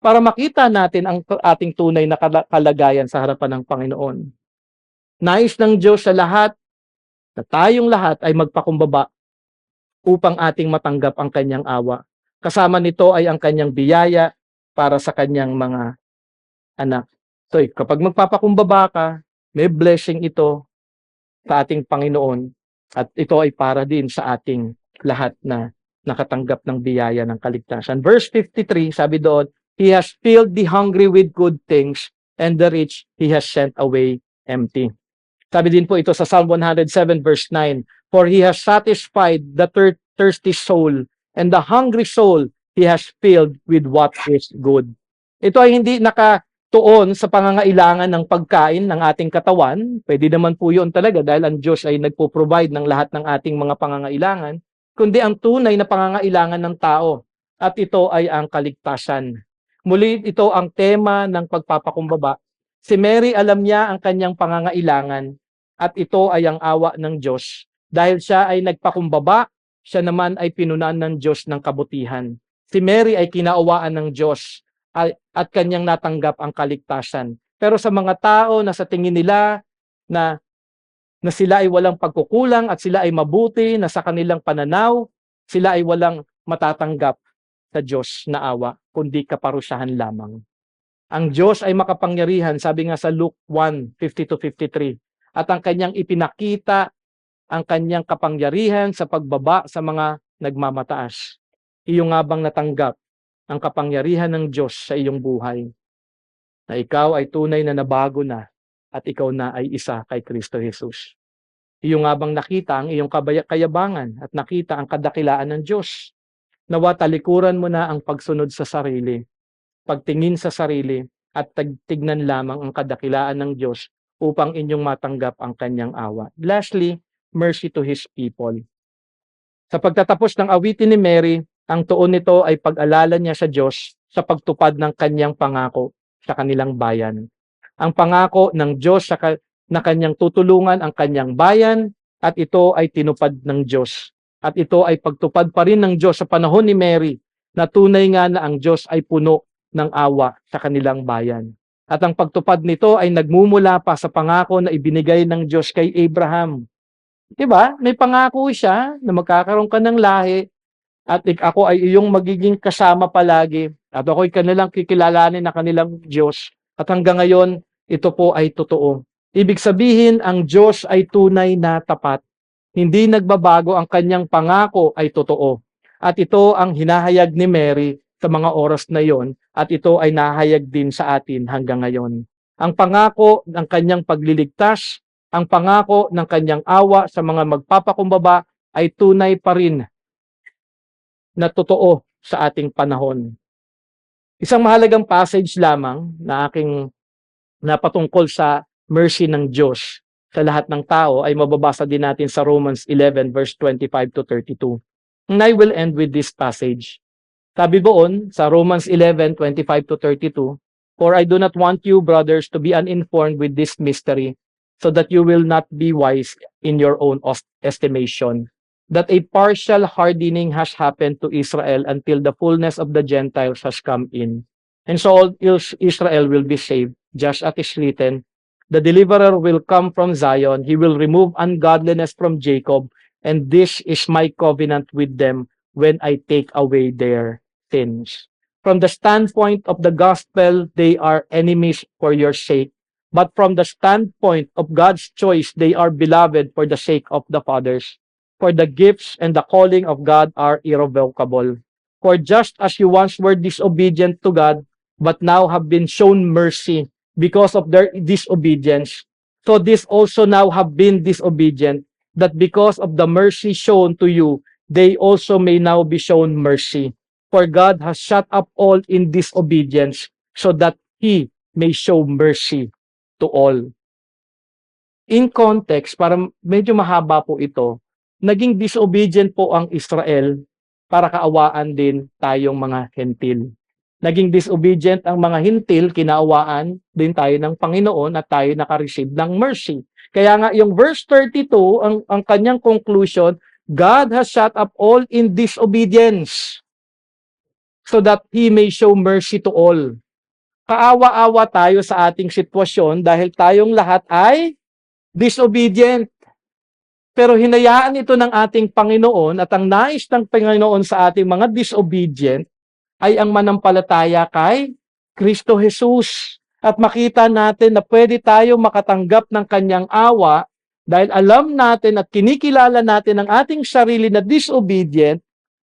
Para makita natin ang ating tunay na kalagayan sa harapan ng Panginoon. Nais ng Diyos sa lahat, na tayong lahat ay magpakumbaba upang ating matanggap ang kanyang awa. Kasama nito ay ang kanyang biyaya para sa kanyang mga anak. So, kapag magpapakumbaba ka, may blessing ito sa ating Panginoon at ito ay para din sa ating lahat na nakatanggap ng biyaya ng kaligtasan. Verse 53, sabi doon, He has filled the hungry with good things, and the rich He has sent away empty. Sabi din po ito sa Psalm 107 verse 9, For He has satisfied the thirsty soul, and the hungry soul He has filled with what is good. Ito ay hindi nakatuon sa pangangailangan ng pagkain ng ating katawan. Pwede naman po yun talaga dahil ang Diyos ay nagpo-provide ng lahat ng ating mga pangangailangan, kundi ang tunay na pangangailangan ng tao. At ito ay ang kaligtasan. Muli, ito ang tema ng pagpapakumbaba. Si Mary, alam niya ang kanyang pangangailangan at ito ay ang awa ng Diyos. Dahil siya ay nagpakumbaba, siya naman ay pinunan ng Diyos ng kabutihan. Si Mary ay kinaawaan ng Diyos at kanyang natanggap ang kaligtasan. Pero sa mga tao na sa tingin nila na sila ay walang pagkukulang at sila ay mabuti, na sa kanilang pananaw, sila ay walang matatanggap sa Diyos na awa, kundi kaparusahan lamang. Ang Diyos ay makapangyarihan, sabi nga sa Luke 1:50-53, at ang kanyang ipinakita ang kanyang kapangyarihan sa pagbaba sa mga nagmamataas. Iyo nga bang natanggap ang kapangyarihan ng Diyos sa iyong buhay? Na ikaw ay tunay na nabago na at ikaw na ay isa kay Kristo Jesus. Iyo nga bang nakita ang iyong kayabangan at nakita ang kadakilaan ng Diyos? Nawa talikuran mo na ang pagsunod sa sarili, pagtingin sa sarili, at tignan lamang ang kadakilaan ng Diyos upang inyong matanggap ang kanyang awa. Lastly, mercy to His people. Sa pagtatapos ng awitin ni Mary, ang tuon nito ay pag-alala niya sa Diyos sa pagtupad ng kanyang pangako sa kanilang bayan. Ang pangako ng Diyos na kanyang tutulungan ang kanyang bayan, at ito ay tinupad ng Diyos. At ito ay pagtupad pa rin ng Diyos sa panahon ni Mary, na tunay nga na ang Diyos ay puno ng awa sa kanilang bayan. At ang pagtupad nito ay nagmumula pa sa pangako na ibinigay ng Diyos kay Abraham. Diba? May pangako siya na magkakaroon ka ng lahi, at ako ay iyong magiging kasama palagi, at ako'y kanilang kikilalanin na kanilang Diyos. At hanggang ngayon, ito po ay totoo. Ibig sabihin, ang Diyos ay tunay na tapat. Hindi nagbabago, ang kanyang pangako ay totoo. At ito ang hinahayag ni Mary sa mga oras na iyon, at ito ay nahayag din sa atin hanggang ngayon. Ang pangako ng kanyang pagliligtas, ang pangako ng kanyang awa sa mga magpapakumbaba ay tunay pa rin na totoo sa ating panahon. Isang mahalagang passage lamang na aking napatungkol sa mercy ng Diyos sa lahat ng tao ay mababasa din natin sa Romans 11 verse 25 to 32. And I will end with this passage. Sabi doon sa Romans 11:25 to 32, "For I do not want you, brothers, to be uninformed with this mystery, so that you will not be wise in your own estimation, that a partial hardening has happened to Israel until the fullness of the Gentiles has come in. And so all Israel will be saved, just as is written, the deliverer will come from Zion, he will remove ungodliness from Jacob, and this is my covenant with them when I take away their sins." From the standpoint of the gospel, they are enemies for your sake. But from the standpoint of God's choice, they are beloved for the sake of the fathers. For the gifts and the calling of God are irrevocable. For just as you once were disobedient to God, but now have been shown mercy because of their disobedience, so this also now have been disobedient, that because of the mercy shown to you, they also may now be shown mercy. For God has shut up all in disobedience, so that He may show mercy to all. In context, para medyo mahaba po ito, naging disobedient po ang Israel para kaawaan din tayong mga hentil. Naging disobedient ang mga hentil, kinaawaan din tayo ng Panginoon at tayo nakareceive ng mercy. Kaya nga yung verse 32, ang kanyang conclusion, God has shut up all in disobedience, so that He may show mercy to all. Kaawa-awa tayo sa ating sitwasyon dahil tayong lahat ay disobedient. Pero hinayaan ito ng ating Panginoon, at ang nais ng Panginoon sa ating mga disobedient ay ang manampalataya kay Kristo Jesus. At makita natin na pwede tayo makatanggap ng kanyang awa dahil alam natin at kinikilala natin ang ating sarili na disobedient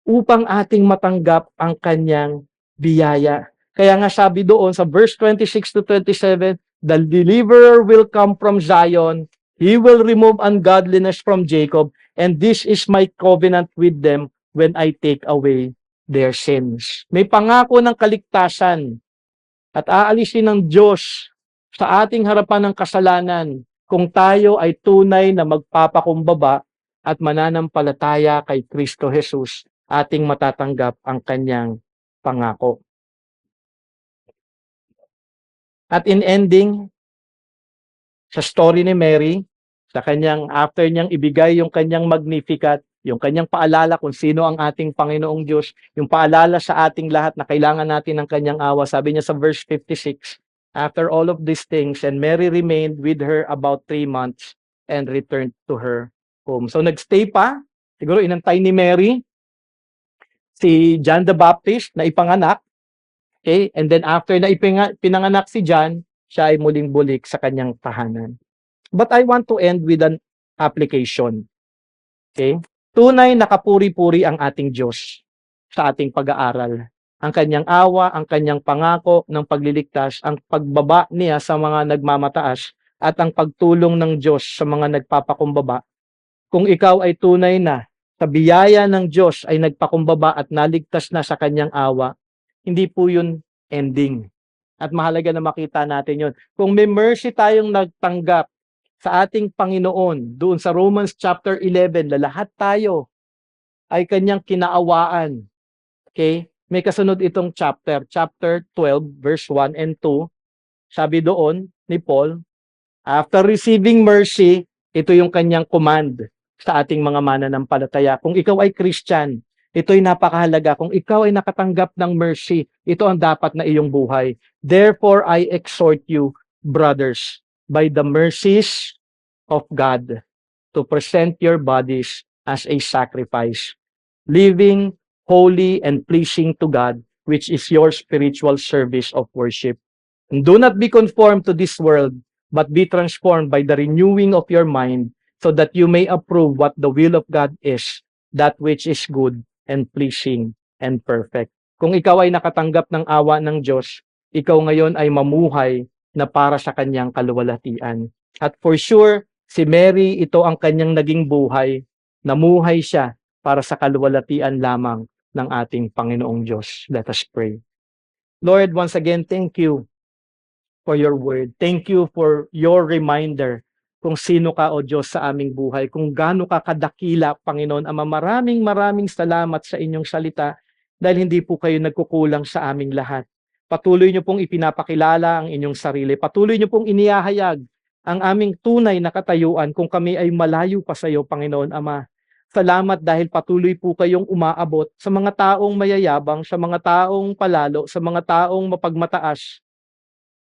upang ating matanggap ang kanyang biyaya. Kaya nga sabi doon sa verse 26 to 27, the deliverer will come from Zion, he will remove ungodliness from Jacob, and this is my covenant with them when I take away their sins. May pangako ng kaligtasan at aalisin ng Diyos sa ating harapan ng kasalanan kung tayo ay tunay na magpapakumbaba at mananampalataya kay Kristo Jesus, ating matatanggap ang kanyang pangako. At in ending, sa story ni Mary, sa kanyang, after niyang ibigay yung kanyang Magnificat, yung kanyang paalala kung sino ang ating Panginoong Diyos, yung paalala sa ating lahat na kailangan natin ng kanyang awa, sabi niya sa verse 56, after all of these things, and Mary remained with her about 3 months and returned to her home. So nagstay pa, siguro inantay ni Mary, si John the Baptist na ipanganak, okay? And then after na pinanganak si John, siya ay muling bulik sa kanyang tahanan. But I want to end with an application. Okay? Tunay na kapuri-puri ang ating Diyos sa ating pag-aaral. Ang kanyang awa, ang kanyang pangako ng pagliligtas, ang pagbaba niya sa mga nagmamataas, at ang pagtulong ng Diyos sa mga nagpapakumbaba kung ikaw ay tunay na sa biyaya ng Diyos ay nagpakumbaba at naligtas na sa kanyang awa, hindi po yun ending. At mahalaga na makita natin yun. Kung may mercy tayong nagtanggap sa ating Panginoon, doon sa Romans chapter 11, na lahat tayo ay kanyang kinaawaan. Okay? May kasunod itong chapter 12, verse 1 and 2. Sabi doon ni Paul, after receiving mercy, ito yung kanyang command sa ating mga mananampalataya. Kung ikaw ay Christian, ito'y napakahalaga. Kung ikaw ay nakatanggap ng mercy, ito ang dapat na iyong buhay. Therefore, I exhort you, brothers, by the mercies of God, to present your bodies as a sacrifice, living, holy, and pleasing to God, which is your spiritual service of worship. And do not be conformed to this world, but be transformed by the renewing of your mind, so that you may approve what the will of God is, that which is good and pleasing and perfect. Kung ikaw ay nakatanggap ng awa ng Diyos, ikaw ngayon ay mamuhay na para sa kanyang kaluwalhatian. At for sure, si Mary, ito ang kanyang naging buhay. Namuhay siya para sa kaluwalhatian lamang ng ating Panginoong Diyos. Let us pray. Lord, once again, thank you for your word. Thank you for your reminder kung sino ka, O Diyos, sa aming buhay, kung gaano ka kadakila, Panginoon Ama. Maraming salamat sa inyong salita dahil hindi po kayo nagkukulang sa aming lahat. Patuloy niyo pong ipinapakilala ang inyong sarili. Patuloy niyo pong inihahayag ang aming tunay na katayuan kung kami ay malayo pa sa iyo, Panginoon Ama. Salamat dahil patuloy po kayong umaabot sa mga taong mayayabang, sa mga taong palalo, sa mga taong mapagmataas,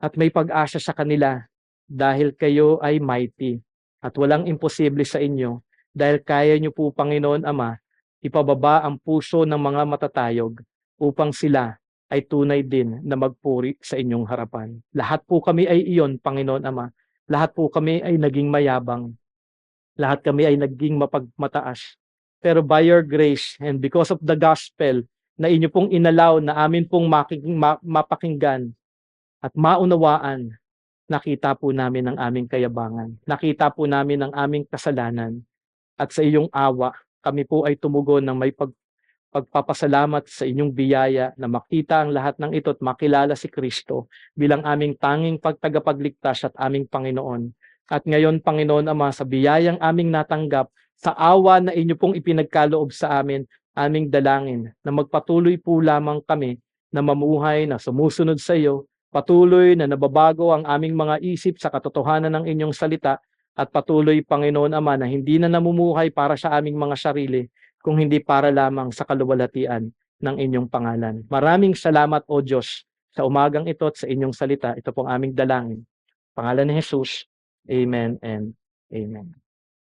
at may pag-asa sa kanila dahil kayo ay mighty at walang imposible sa inyo dahil kaya niyo po, Panginoon Ama, ipababa ang puso ng mga matatayog upang sila ay tunay din na magpuri sa inyong harapan. Lahat po kami ay iyon, Panginoon Ama. Lahat po kami ay naging mayabang. Lahat kami ay naging mapagmataas. Pero by your grace and because of the gospel na inyo pong inalaw na amin pong mapakinggan at maunawaan, nakita po namin ang aming kayabangan. Nakita po namin ang aming kasalanan. At sa iyong awa, kami po ay tumugon ng may pagpapasalamat sa inyong biyaya na makita ang lahat ng ito at makilala si Kristo bilang aming tanging pagtagapagligtas at aming Panginoon. At ngayon, Panginoon Ama, sa biyayang aming natanggap, sa awa na inyo pong ipinagkaloob sa amin, aming dalangin na magpatuloy po lamang kami na mamuhay na sumusunod sa iyo, patuloy na nababago ang aming mga isip sa katotohanan ng inyong salita, at patuloy, Panginoon Ama, na hindi na namumuhay para sa aming mga sarili, kung hindi para lamang sa kaluwalhatian ng inyong pangalan. Maraming salamat, O Diyos, sa umagang ito at sa inyong salita. Ito pong aming dalangin. Pangalan ni Jesus. Amen and amen.